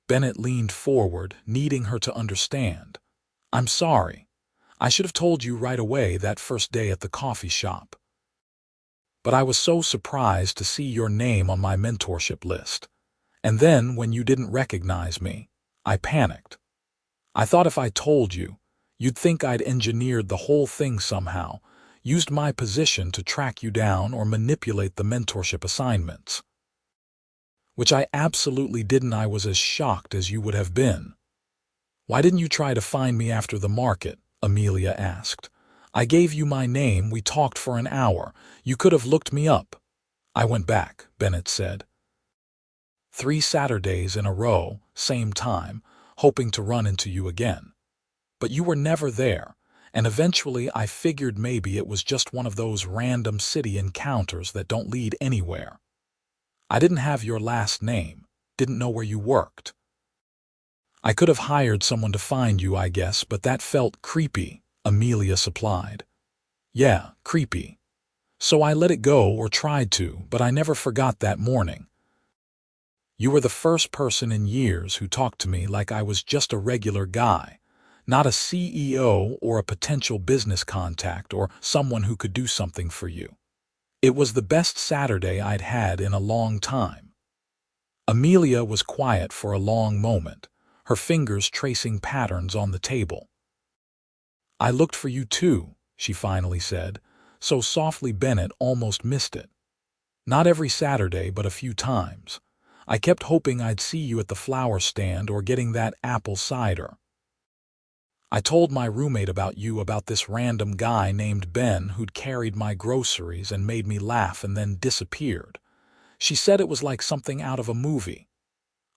Bennett leaned forward, needing her to understand. I'm sorry. I should have told you right away that first day at the coffee shop. But I was so surprised to see your name on my mentorship list. And then, when you didn't recognize me, I panicked. I thought if I told you, you'd think I'd engineered the whole thing somehow, used my position to track you down or manipulate the mentorship assignments. Which I absolutely didn't. I was as shocked as you would have been. Why didn't you try to find me after the market? Amelia asked. I gave you my name, we talked for an hour. You could have looked me up. I went back, Bennett said. 3 Saturdays in a row, same time, hoping to run into you again. But you were never there, and eventually I figured maybe it was just one of those random city encounters that don't lead anywhere. I didn't have your last name, didn't know where you worked. I could have hired someone to find you, I guess, but that felt creepy, Amelia supplied. Yeah, creepy. So I let it go, or tried to, but I never forgot that morning. You were the first person in years who talked to me like I was just a regular guy, not a CEO or a potential business contact or someone who could do something for you. It was the best Saturday I'd had in a long time. Amelia was quiet for a long moment, her fingers tracing patterns on the table. I looked for you too, she finally said, so softly Bennett almost missed it. Not every Saturday, but a few times. I kept hoping I'd see you at the flower stand or getting that apple cider. I told my roommate about you, about this random guy named Ben who'd carried my groceries and made me laugh and then disappeared. She said it was like something out of a movie.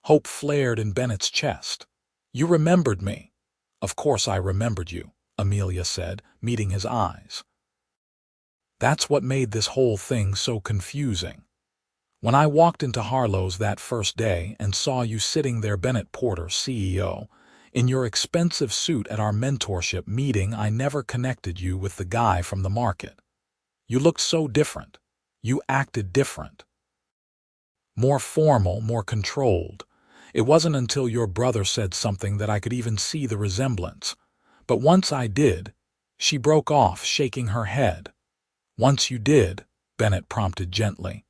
Hope flared in Bennett's chest. You remembered me. Of course I remembered you, Amelia said, meeting his eyes. That's what made this whole thing so confusing. When I walked into Harlow's that first day and saw you sitting there, Bennett Porter, CEO, in your expensive suit at our mentorship meeting, I never connected you with the guy from the market. You looked so different. You acted different. More formal, more controlled. It wasn't until your brother said something that I could even see the resemblance. But once I did, she broke off, shaking her head. Once you did, Bennett prompted gently.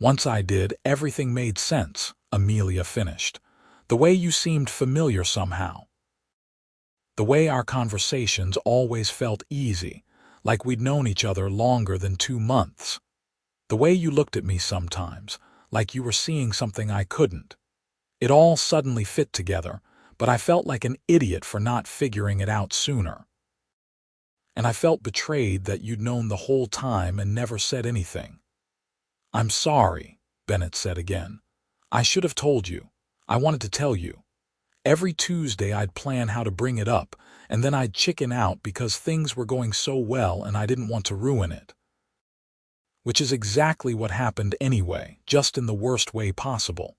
Once I did, everything made sense, Amelia finished. The way you seemed familiar somehow. The way our conversations always felt easy, like we'd known each other longer than 2 months. The way you looked at me sometimes, like you were seeing something I couldn't. It all suddenly fit together, but I felt like an idiot for not figuring it out sooner. And I felt betrayed that you'd known the whole time and never said anything. I'm sorry, Bennett said again. I should have told you. I wanted to tell you. Every Tuesday I'd plan how to bring it up, and then I'd chicken out because things were going so well and I didn't want to ruin it. Which is exactly what happened anyway, just in the worst way possible.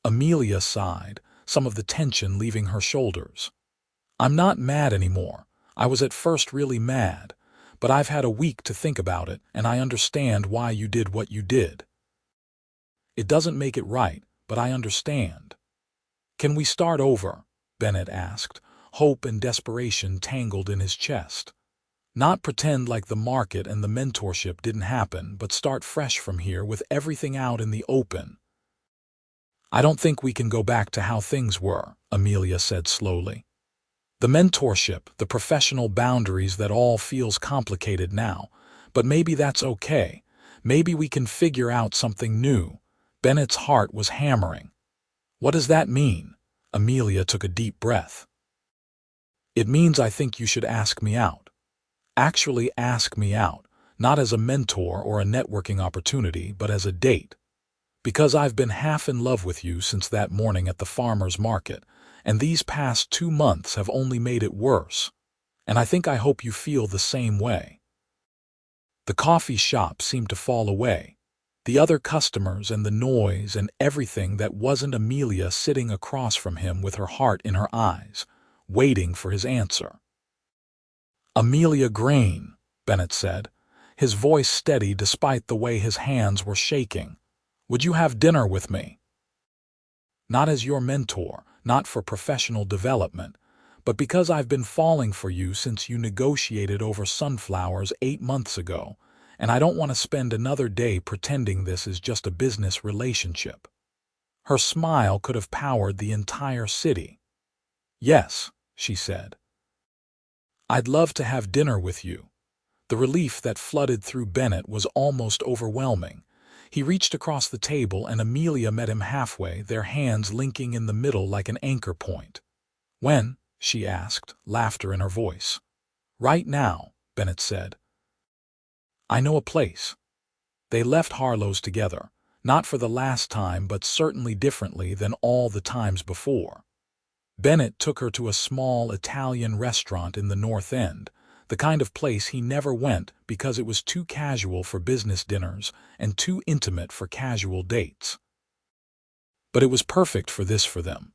Amelia sighed, some of the tension leaving her shoulders. I'm not mad anymore. I was at first really mad, but I've had a week to think about it, and I understand why you did what you did. It doesn't make it right, but I understand. Can we start over? Bennett asked, hope and desperation tangled in his chest. Not pretend like the market and the mentorship didn't happen, but start fresh from here with everything out in the open. I don't think we can go back to how things were, Amelia said slowly. The mentorship, the professional boundaries, that all feels complicated now, but maybe that's okay. Maybe we can figure out something new. Bennett's heart was hammering. What does that mean? Amelia took a deep breath. It means I think you should ask me out. Actually ask me out, not as a mentor or a networking opportunity, but as a date. Because I've been half in love with you since that morning at the farmer's market, and these past 2 months have only made it worse. And I hope you feel the same way. The coffee shop seemed to fall away. The other customers and the noise and everything that wasn't Amelia sitting across from him with her heart in her eyes, waiting for his answer. Amelia Greene, Bennett said, his voice steady despite the way his hands were shaking. Would you have dinner with me? Not as your mentor, not for professional development, but because I've been falling for you since you negotiated over sunflowers 8 months ago, and I don't want to spend another day pretending this is just a business relationship. Her smile could have powered the entire city. Yes, she said. I'd love to have dinner with you. The relief that flooded through Bennett was almost overwhelming. He reached across the table and Amelia met him halfway, their hands linking in the middle like an anchor point. When? She asked, laughter in her voice. Right now, Bennett said. I know a place. They left Harlow's together, not for the last time but certainly differently than all the times before. Bennett took her to a small Italian restaurant in the North End, the kind of place he never went because it was too casual for business dinners and too intimate for casual dates. But it was perfect for them.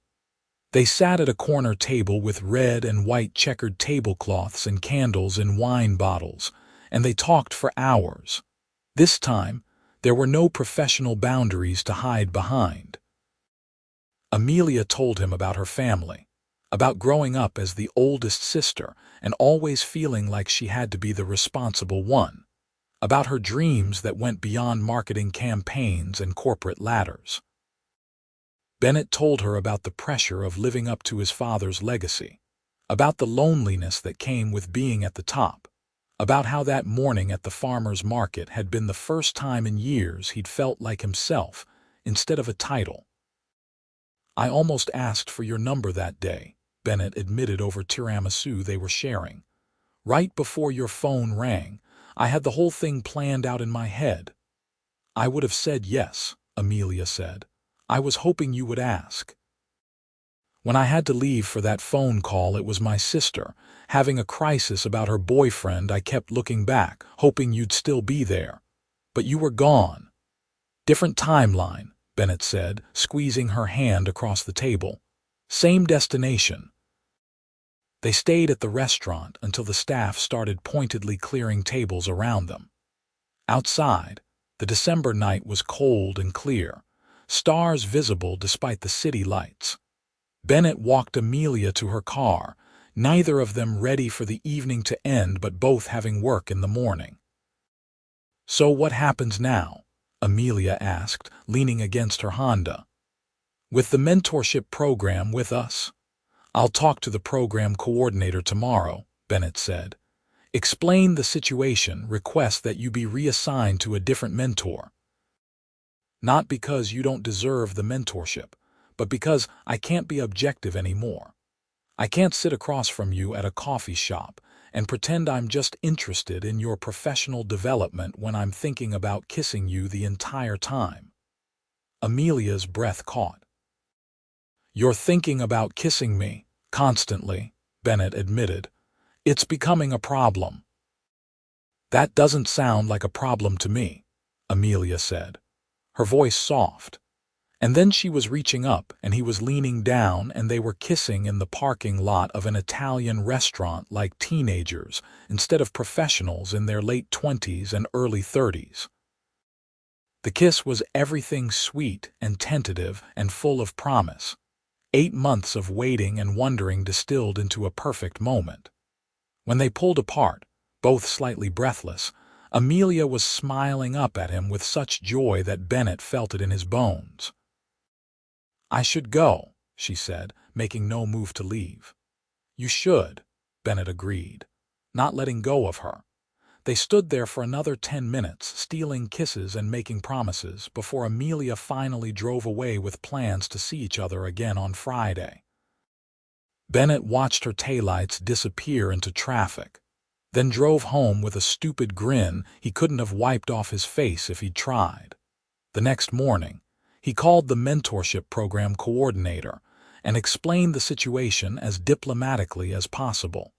They sat at a corner table with red and white checkered tablecloths and candles in wine bottles, and they talked for hours. This time, there were no professional boundaries to hide behind. Amelia told him about her family, about growing up as the oldest sister and always feeling like she had to be the responsible one, about her dreams that went beyond marketing campaigns and corporate ladders. Bennett told her about the pressure of living up to his father's legacy, about the loneliness that came with being at the top, about how that morning at the farmer's market had been the first time in years he'd felt like himself instead of a title. I almost asked for your number that day, Bennett admitted over tiramisu they were sharing. Right before your phone rang, I had the whole thing planned out in my head. I would have said yes, Amelia said. I was hoping you would ask. When I had to leave for that phone call, it was my sister, having a crisis about her boyfriend. I kept looking back, hoping you'd still be there. But you were gone. Different timeline, Bennett said, squeezing her hand across the table. Same destination. They stayed at the restaurant until the staff started pointedly clearing tables around them. Outside, the December night was cold and clear, stars visible despite the city lights. Bennett walked Amelia to her car, neither of them ready for the evening to end but both having work in the morning. So what happens now? Amelia asked, leaning against her Honda. With the mentorship program with us? I'll talk to the program coordinator tomorrow, Bennett said. Explain the situation, request that you be reassigned to a different mentor. Not because you don't deserve the mentorship, but because I can't be objective anymore. I can't sit across from you at a coffee shop and pretend I'm just interested in your professional development when I'm thinking about kissing you the entire time. Amelia's breath caught. You're thinking about kissing me, constantly, Bennett admitted. It's becoming a problem. That doesn't sound like a problem to me, Amelia said, her voice soft. And then she was reaching up and he was leaning down and they were kissing in the parking lot of an Italian restaurant like teenagers instead of professionals in their late 20s and early 30s. The kiss was everything sweet and tentative and full of promise. 8 months of waiting and wondering distilled into a perfect moment. When they pulled apart, both slightly breathless, Amelia was smiling up at him with such joy that Bennett felt it in his bones. I should go, she said, making no move to leave. You should, Bennett agreed, not letting go of her. They stood there for another 10 minutes, stealing kisses and making promises, before Amelia finally drove away with plans to see each other again on Friday. Bennett watched her taillights disappear into traffic, then drove home with a stupid grin he couldn't have wiped off his face if he'd tried. The next morning, he called the mentorship program coordinator and explained the situation as diplomatically as possible.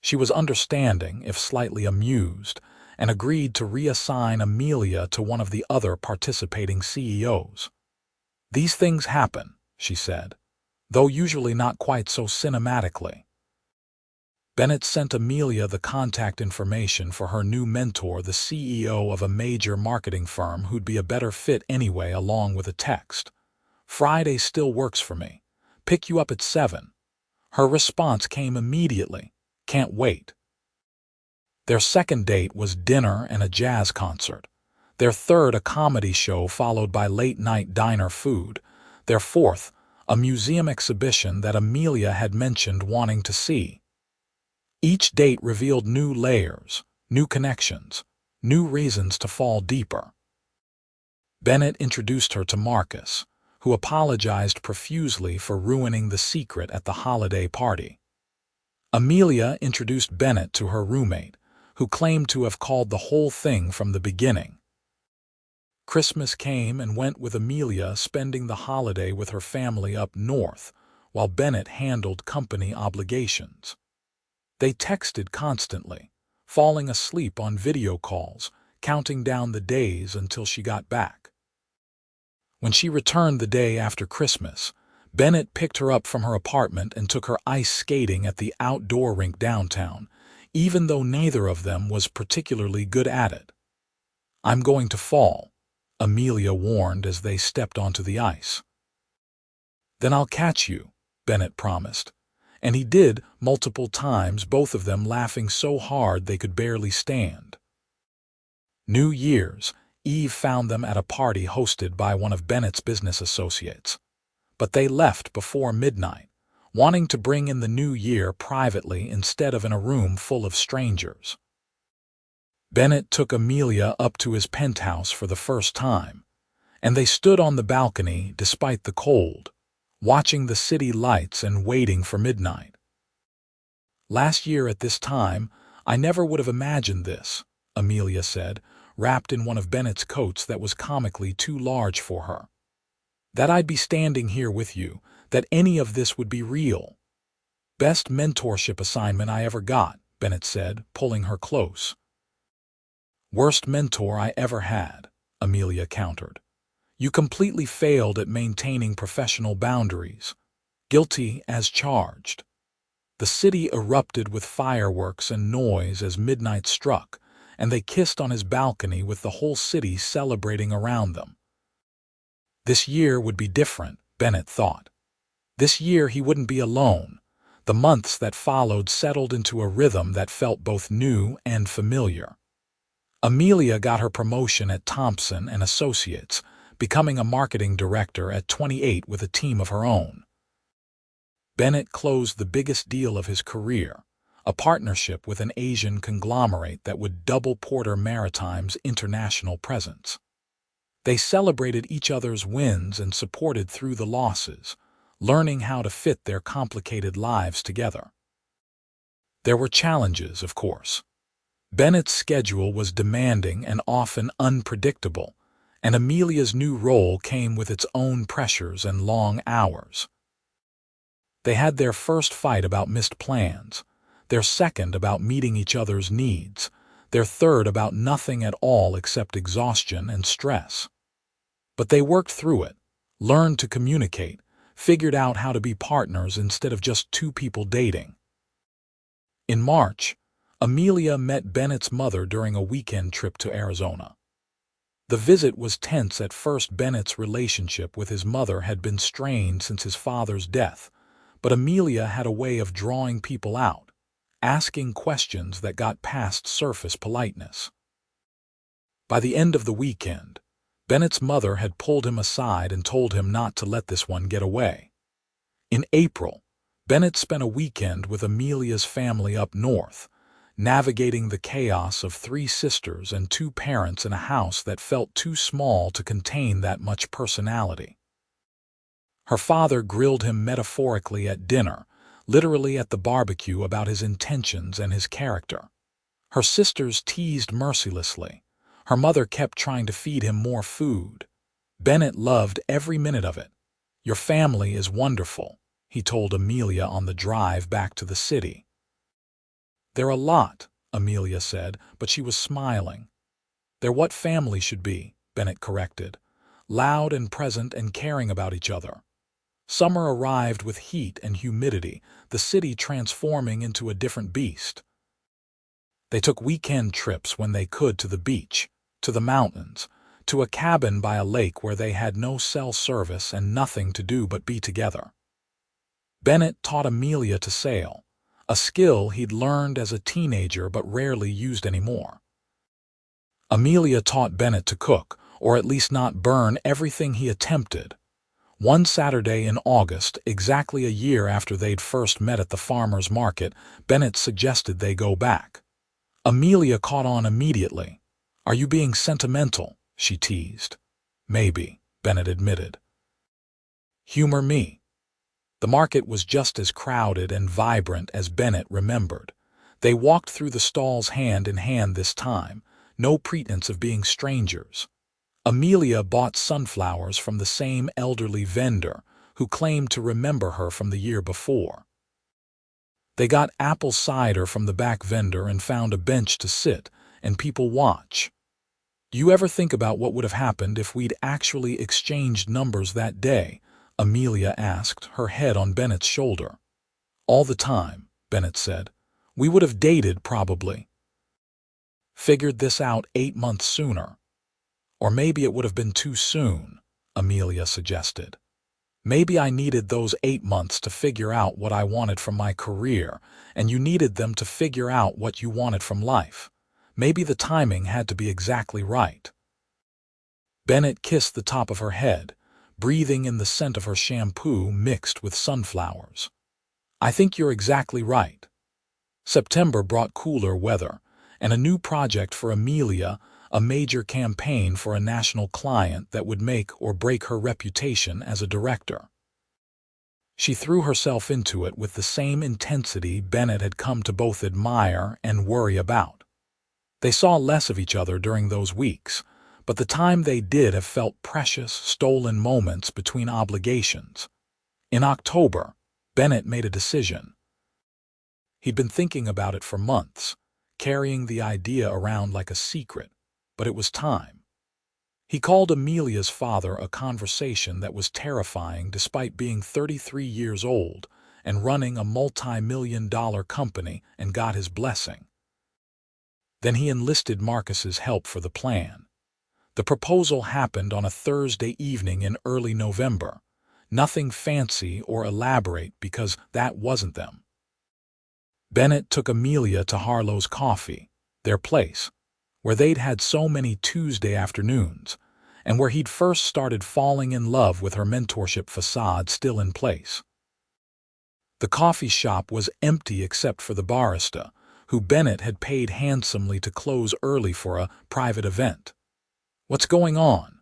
She was understanding, if slightly amused, and agreed to reassign Amelia to one of the other participating CEOs. These things happen, she said, though usually not quite so cinematically. Bennett sent Amelia the contact information for her new mentor, the CEO of a major marketing firm who'd be a better fit anyway, along with a text. "Friday still works for me. Pick you up at 7. Her response came immediately. "Can't wait." Their second date was dinner and a jazz concert. Their third, a comedy show followed by late-night diner food. Their fourth, a museum exhibition that Amelia had mentioned wanting to see. Each date revealed new layers, new connections, new reasons to fall deeper. Bennett introduced her to Marcus, who apologized profusely for ruining the secret at the holiday party. Amelia introduced Bennett to her roommate, who claimed to have called the whole thing from the beginning. Christmas came and went with Amelia spending the holiday with her family up north, while Bennett handled company obligations. They texted constantly, falling asleep on video calls, counting down the days until she got back. When she returned the day after Christmas, Bennett picked her up from her apartment and took her ice skating at the outdoor rink downtown, even though neither of them was particularly good at it. "I'm going to fall," Amelia warned as they stepped onto the ice. "Then I'll catch you," Bennett promised. And he did, multiple times, both of them laughing so hard they could barely stand. New Year's Eve found them at a party hosted by one of Bennett's business associates. But they left before midnight, wanting to bring in the new year privately instead of in a room full of strangers. Bennett took Amelia up to his penthouse for the first time, and they stood on the balcony despite the cold, watching the city lights and waiting for midnight. "Last year at this time, I never would have imagined this," Amelia said, wrapped in one of Bennett's coats that was comically too large for her. "That I'd be standing here with you, that any of this would be real." "Best mentorship assignment I ever got," Bennett said, pulling her close. "Worst mentor I ever had," Amelia countered. "You completely failed at maintaining professional boundaries. Guilty as charged." The city erupted with fireworks and noise as midnight struck, and they kissed on his balcony with the whole city celebrating around them. This year would be different, Bennett thought. This year he wouldn't be alone. The months that followed settled into a rhythm that felt both new and familiar. Amelia got her promotion at Thompson and Associates, becoming a marketing director at 28 with a team of her own. Bennett closed the biggest deal of his career, a partnership with an Asian conglomerate that would double Porter Maritime's international presence. They celebrated each other's wins and supported through the losses, learning how to fit their complicated lives together. There were challenges, of course. Bennett's schedule was demanding and often unpredictable, and Amelia's new role came with its own pressures and long hours. They had their first fight about missed plans, their second about meeting each other's needs, their third about nothing at all except exhaustion and stress. But they worked through it, learned to communicate, figured out how to be partners instead of just two people dating. In March, Amelia met Bennett's mother during a weekend trip to Arizona. The visit was tense at first. Bennett's relationship with his mother had been strained since his father's death, but Amelia had a way of drawing people out, asking questions that got past surface politeness. By the end of the weekend, Bennett's mother had pulled him aside and told him not to let this one get away. In April, Bennett spent a weekend with Amelia's family up north, navigating the chaos of 3 sisters and 2 parents in a house that felt too small to contain that much personality. Her father grilled him metaphorically at dinner, literally at the barbecue, about his intentions and his character. Her sisters teased mercilessly. Her mother kept trying to feed him more food. Bennett loved every minute of it. "Your family is wonderful," he told Amelia on the drive back to the city. "They're a lot," Amelia said, but she was smiling. "They're what family should be," Bennett corrected. "Loud and present and caring about each other. Summer arrived with heat and humidity, the city transforming into a different beast. They took weekend trips when they could to the beach, to the mountains, to a cabin by a lake where they had no cell service and nothing to do but be together. Bennett taught Amelia to sail, a skill he'd learned as a teenager but rarely used anymore. Amelia taught Bennett to cook, or at least not burn everything he attempted. One Saturday in August, exactly a year after they'd first met at the farmer's market, Bennett suggested they go back. Amelia caught on immediately. "Are you being sentimental?" she teased. "Maybe," Bennett admitted. "Humor me." The market was just as crowded and vibrant as Bennett remembered. They walked through the stalls hand in hand this time, no pretense of being strangers. Amelia bought sunflowers from the same elderly vendor who claimed to remember her from the year before. They got apple cider from the back vendor and found a bench to sit and people watch. "Do you ever think about what would have happened if we'd actually exchanged numbers that day?" Amelia asked, her head on Bennett's shoulder. "All the time," Bennett said. "We would have dated, probably. Figured this out 8 months sooner. Or maybe it would have been too soon," Amelia suggested. "Maybe I needed those 8 months to figure out what I wanted from my career, and you needed them to figure out what you wanted from life. Maybe the timing had to be exactly right." Bennett kissed the top of her head, breathing in the scent of her shampoo mixed with sunflowers. "I think you're exactly right." September brought cooler weather, and a new project for Amelia, a major campaign for a national client that would make or break her reputation as a director. She threw herself into it with the same intensity Bennett had come to both admire and worry about. They saw less of each other during those weeks, but the time they did have felt precious, stolen moments between obligations. In October, Bennett made a decision. He'd been thinking about it for months, carrying the idea around like a secret, but it was time. He called Amelia's father a conversation that was terrifying despite being 33 years old and running a multi-million-dollar company, and got his blessing. Then he enlisted Marcus's help for the plan. The proposal happened on a Thursday evening in early November. Nothing fancy or elaborate because that wasn't them. Bennett took Amelia to Harlow's Coffee, their place, where they'd had so many Tuesday afternoons, and where he'd first started falling in love with her mentorship facade still in place. The coffee shop was empty except for the barista, who Bennett had paid handsomely to close early for a private event. "What's going on?"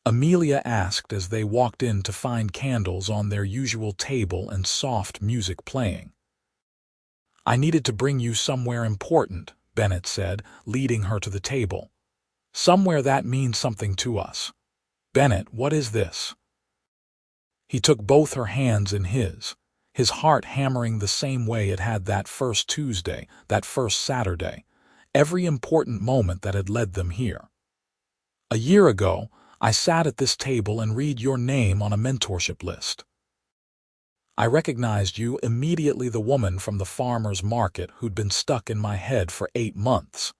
Amelia asked as they walked in to find candles on their usual table and soft music playing. "I needed to bring you somewhere important," Bennett said, leading her to the table. "Somewhere that means something to us." "Bennett, what is this?" He took both her hands in his heart hammering the same way it had that first Tuesday, that first Saturday, every important moment that had led them here. "A year ago, I sat at this table and read your name on a mentorship list. I recognized you immediately, the woman from the farmer's market who'd been stuck in my head for 8 months.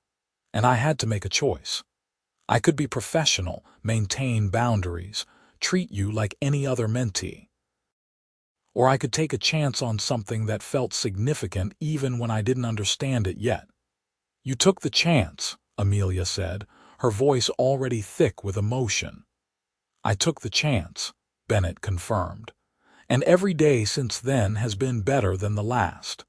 And I had to make a choice. I could be professional, maintain boundaries, treat you like any other mentee. Or I could take a chance on something that felt significant even when I didn't understand it yet." "You took the chance," Amelia said, her voice already thick with emotion. "I took the chance," Bennett confirmed. "And every day since then has been better than the last.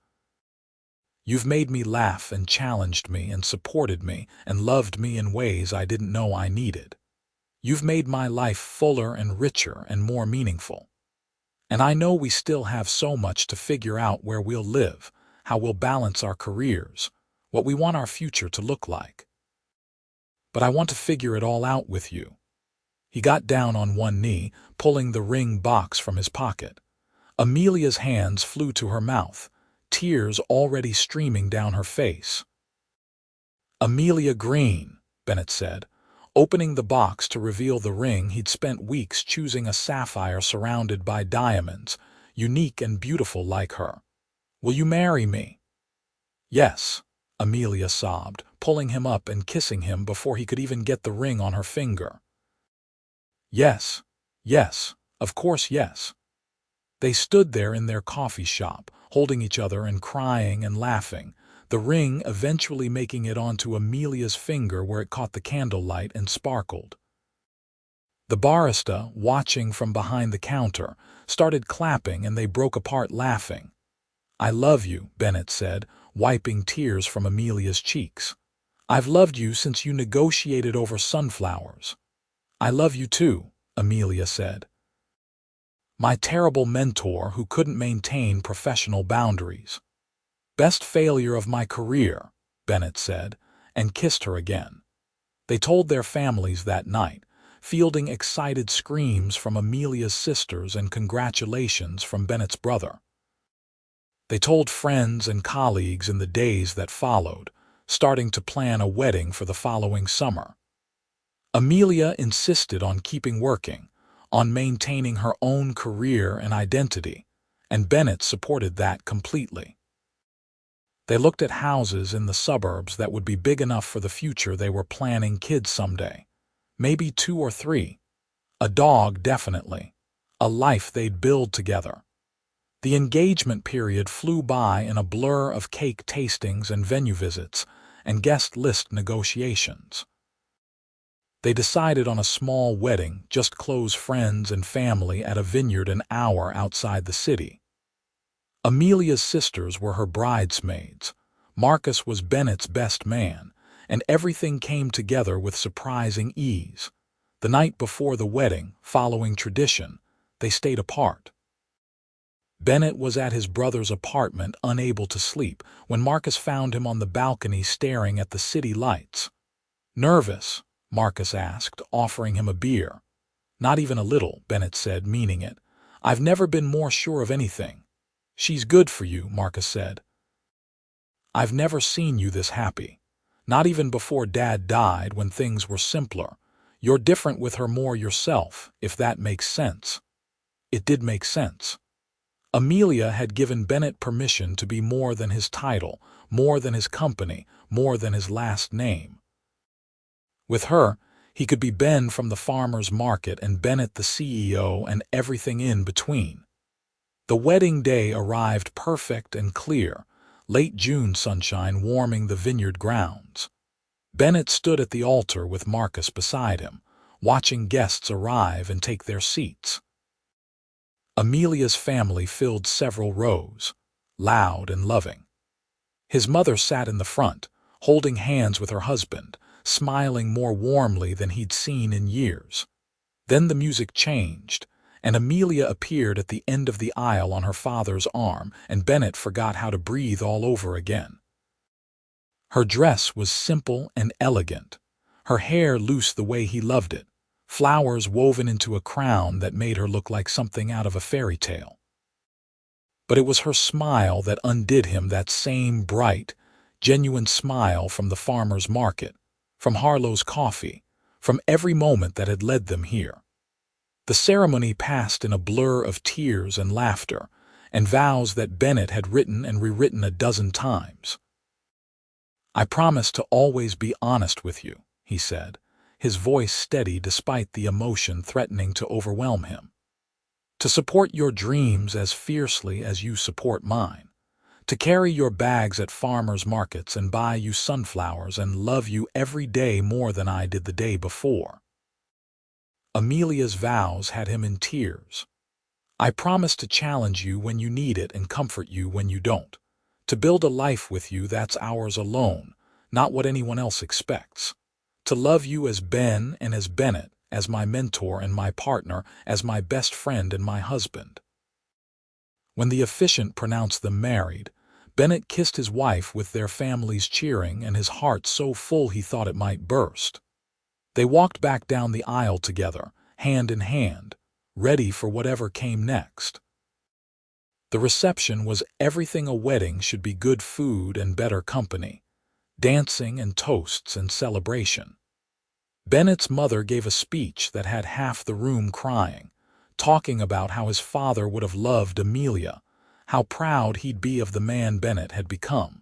You've made me laugh and challenged me and supported me and loved me in ways I didn't know I needed. You've made my life fuller and richer and more meaningful. And I know we still have so much to figure out: where we'll live, how we'll balance our careers, what we want our future to look like. But I want to figure it all out with you." He got down on one knee, pulling the ring box from his pocket. Amelia's hands flew to her mouth, tears already streaming down her face. "Amelia Greene," Bennett said, opening the box to reveal the ring he'd spent weeks choosing, a sapphire surrounded by diamonds, unique and beautiful like her. "Will you marry me?" "Yes," Amelia sobbed, pulling him up and kissing him before he could even get the ring on her finger. "Yes, yes, of course yes." They stood there in their coffee shop, holding each other and crying and laughing, the ring eventually making it onto Amelia's finger where it caught the candlelight and sparkled. The barista, watching from behind the counter, started clapping and they broke apart laughing. "I love you," Bennett said, wiping tears from Amelia's cheeks. "I've loved you since you negotiated over sunflowers." "I love you too," Amelia said. "My terrible mentor who couldn't maintain professional boundaries." "Best failure of my career," Bennett said, and kissed her again. They told their families that night, fielding excited screams from Amelia's sisters and congratulations from Bennett's brother. They told friends and colleagues in the days that followed, starting to plan a wedding for the following summer. Amelia insisted on keeping working, on maintaining her own career and identity, and Bennett supported that completely. They looked at houses in the suburbs that would be big enough for the future they were planning, kids someday. Maybe 2 or 3. A dog, definitely. A life they'd build together. The engagement period flew by in a blur of cake tastings and venue visits and guest list negotiations. They decided on a small wedding, just close friends and family, at a vineyard an hour outside the city. Amelia's sisters were her bridesmaids. Marcus was Bennett's best man, and everything came together with surprising ease. The night before the wedding, following tradition, they stayed apart. Bennett was at his brother's apartment, unable to sleep, when Marcus found him on the balcony staring at the city lights. "Nervous?" Marcus asked, offering him a beer. "Not even a little," Bennett said, meaning it. "I've never been more sure of anything." "She's good for you," Marcus said. "I've never seen you this happy. Not even before Dad died, when things were simpler. You're different with her, more yourself, if that makes sense." It did make sense. Amelia had given Bennett permission to be more than his title, more than his company, more than his last name. With her, he could be Ben from the farmer's market and Bennett the CEO and everything in between. The wedding day arrived perfect and clear, late June sunshine warming the vineyard grounds. Bennett stood at the altar with Marcus beside him, watching guests arrive and take their seats. Amelia's family filled several rows, loud and loving. His mother sat in the front, holding hands with her husband, smiling more warmly than he'd seen in years. Then the music changed, and Amelia appeared at the end of the aisle on her father's arm, and Bennett forgot how to breathe all over again. Her dress was simple and elegant, her hair loose the way he loved it, flowers woven into a crown that made her look like something out of a fairy tale. But it was her smile that undid him, that same bright, genuine smile from the farmer's market, from Harlow's coffee, from every moment that had led them here. The ceremony passed in a blur of tears and laughter, and vows that Bennett had written and rewritten a dozen times. "I promise to always be honest with you," he said, his voice steady despite the emotion threatening to overwhelm him. "To support your dreams as fiercely as you support mine. To carry your bags at farmers' markets and buy you sunflowers and love you every day more than I did the day before." Amelia's vows had him in tears. "I promise to challenge you when you need it and comfort you when you don't. To build a life with you that's ours alone, not what anyone else expects. To love you as Ben and as Bennett, as my mentor and my partner, as my best friend and my husband." When the officiant pronounced them married, Bennett kissed his wife with their families cheering and his heart so full he thought it might burst. They walked back down the aisle together, hand in hand, ready for whatever came next. The reception was everything a wedding should be: good food and better company, dancing and toasts and celebration. Bennett's mother gave a speech that had half the room crying, talking about how his father would have loved Amelia, how proud he'd be of the man Bennett had become.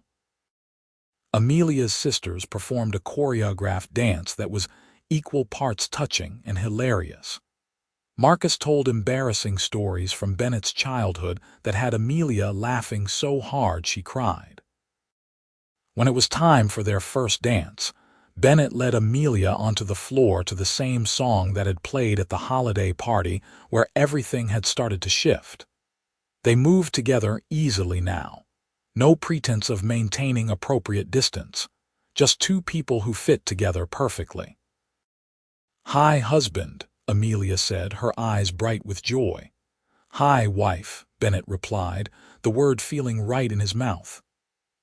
Amelia's sisters performed a choreographed dance that was equal parts touching and hilarious. Marcus told embarrassing stories from Bennett's childhood that had Amelia laughing so hard she cried. When it was time for their first dance, Bennett led Amelia onto the floor to the same song that had played at the holiday party where everything had started to shift. They moved together easily now. No pretense of maintaining appropriate distance, just two people who fit together perfectly. "Hi, husband," Amelia said, her eyes bright with joy. "Hi, wife," Bennett replied, the word feeling right in his mouth.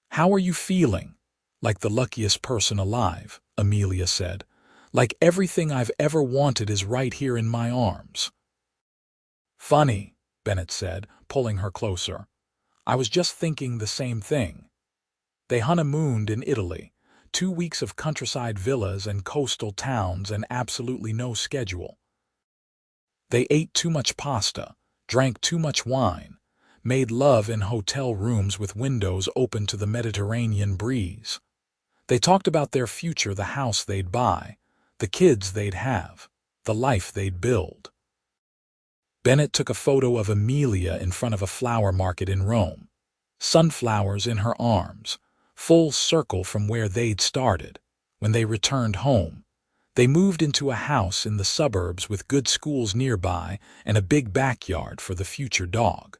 "How are you feeling?" "Like the luckiest person alive," Amelia said. "Like everything I've ever wanted is right here in my arms." "Funny," Bennett said, pulling her closer. "I was just thinking the same thing." They honeymooned in Italy, 2 weeks of countryside villas and coastal towns and absolutely no schedule. They ate too much pasta, drank too much wine, made love in hotel rooms with windows open to the Mediterranean breeze. They talked about their future, the house they'd buy, the kids they'd have, the life they'd build. Bennett took a photo of Amelia in front of a flower market in Rome. Sunflowers in her arms, full circle from where they'd started. When they returned home, they moved into a house in the suburbs with good schools nearby and a big backyard for the future dog.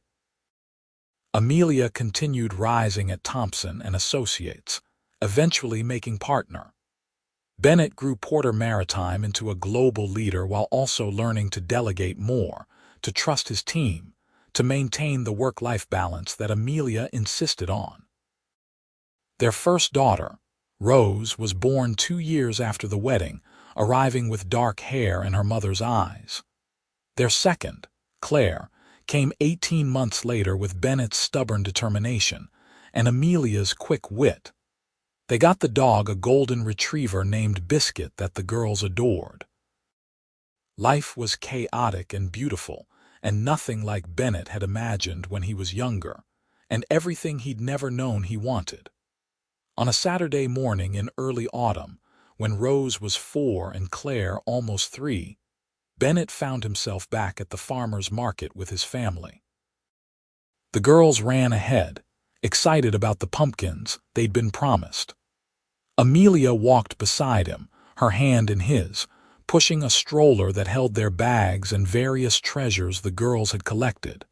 Amelia continued rising at Thompson and Associates, eventually making partner. Bennett grew Porter Maritime into a global leader while also learning to delegate more, to trust his team, to maintain the work-life balance that Amelia insisted on. Their first daughter, Rose, was born 2 years after the wedding, arriving with dark hair and her mother's eyes. Their second, Claire, came 18 months later with Bennett's stubborn determination and Amelia's quick wit. They got the dog a golden retriever named Biscuit that the girls adored. Life was chaotic and beautiful, and nothing like Bennett had imagined when he was younger, and everything he'd never known he wanted. On a Saturday morning in early autumn, when Rose was 4 and Claire almost 3, Bennett found himself back at the farmer's market with his family. The girls ran ahead, excited about the pumpkins they'd been promised. Amelia walked beside him, her hand in his, pushing a stroller that held their bags and various treasures the girls had collected.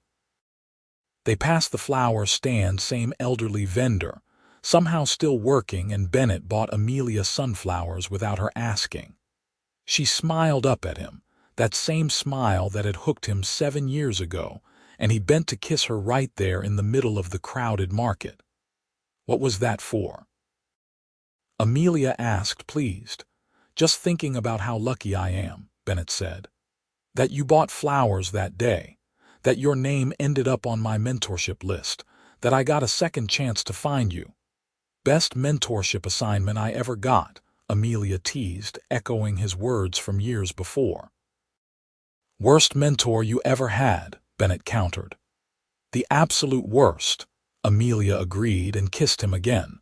They passed the flower stand, same elderly vendor, somehow still working, and Bennett bought Amelia sunflowers without her asking. She smiled up at him, that same smile that had hooked him 7 years ago, and he bent to kiss her right there in the middle of the crowded market. "What was that for?" Amelia asked, pleased. "Just thinking about how lucky I am," Bennett said. "That you bought flowers that day, that your name ended up on my mentorship list, that I got a second chance to find you." "Best mentorship assignment I ever got," Amelia teased, echoing his words from years before. "Worst mentor you ever had," Bennett countered. "The absolute worst," Amelia agreed and kissed him again.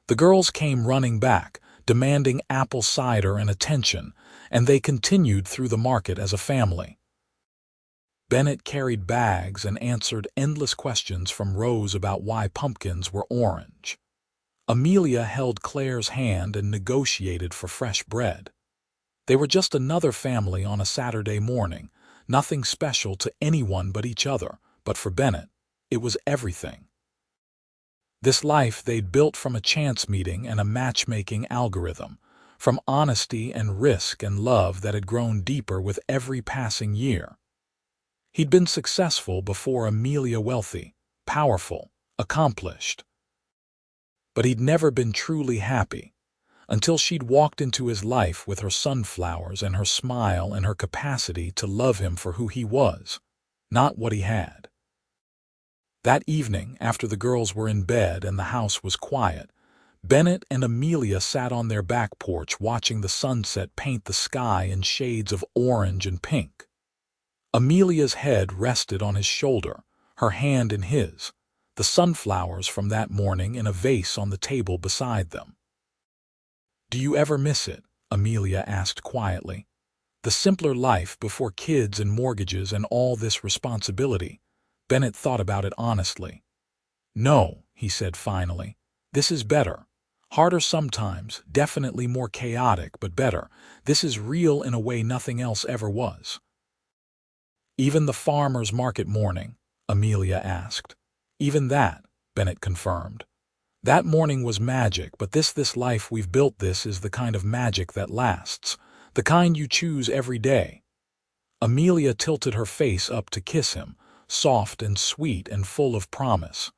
The girls came running back, demanding apple cider and attention, and they continued through the market as a family. Bennett carried bags and answered endless questions from Rose about why pumpkins were orange. Amelia held Claire's hand and negotiated for fresh bread. They were just another family on a Saturday morning, nothing special to anyone but each other, but for Bennett, it was everything. This life they'd built from a chance meeting and a matchmaking algorithm, from honesty and risk and love that had grown deeper with every passing year. He'd been successful before Amelia, wealthy, powerful, accomplished. But he'd never been truly happy, until she'd walked into his life with her sunflowers and her smile and her capacity to love him for who he was, not what he had. That evening, after the girls were in bed and the house was quiet, Bennett and Amelia sat on their back porch watching the sunset paint the sky in shades of orange and pink. Amelia's head rested on his shoulder, her hand in his, the sunflowers from that morning in a vase on the table beside them. "Do you ever miss it?" Amelia asked quietly. "The simpler life before kids and mortgages and all this responsibility." Bennett thought about it honestly. "No," he said finally. "This is better. Harder sometimes, definitely more chaotic, but better. This is real in a way nothing else ever was." "Even the farmer's market morning?" Amelia asked. "Even that," Bennett confirmed. "That morning was magic, but this life we've built, this is the kind of magic that lasts, the kind you choose every day." Amelia tilted her face up to kiss him, soft and sweet and full of promise.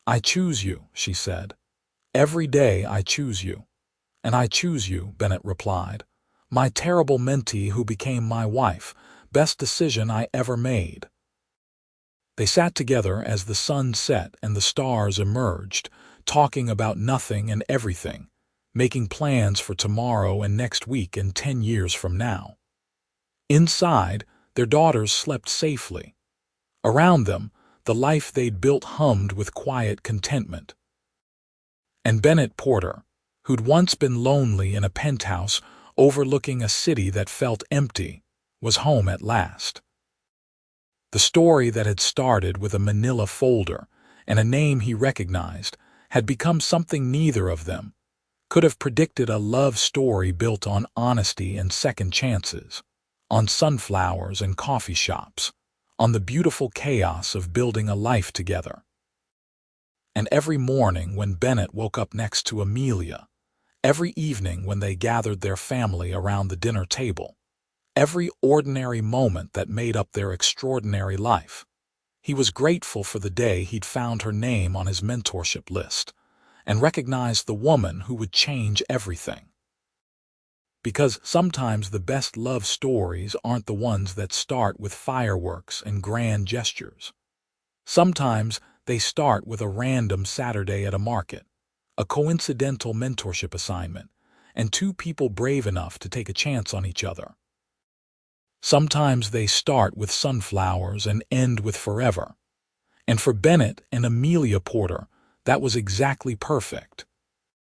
"I choose you," she said. "Every day I choose you." "And I choose you," Bennett replied. "My terrible mentee who became my wife. Best decision I ever made." They sat together as the sun set and the stars emerged, talking about nothing and everything, making plans for tomorrow and next week and 10 years from now. Inside, their daughters slept safely. Around them, the life they'd built hummed with quiet contentment. And Bennett Porter, who'd once been lonely in a penthouse overlooking a city that felt empty, was home at last. The story that had started with a manila folder and a name he recognized had become something neither of them could have predicted: a love story built on honesty and second chances, on sunflowers and coffee shops, on the beautiful chaos of building a life together. And every morning when Bennett woke up next to Amelia, every evening when they gathered their family around the dinner table, every ordinary moment that made up their extraordinary life, he was grateful for the day he'd found her name on his mentorship list and recognized the woman who would change everything. Because sometimes the best love stories aren't the ones that start with fireworks and grand gestures. Sometimes they start with a random Saturday at a market, a coincidental mentorship assignment, and two people brave enough to take a chance on each other. Sometimes they start with sunflowers and end with forever. And for Bennett and Amelia Porter, that was exactly perfect.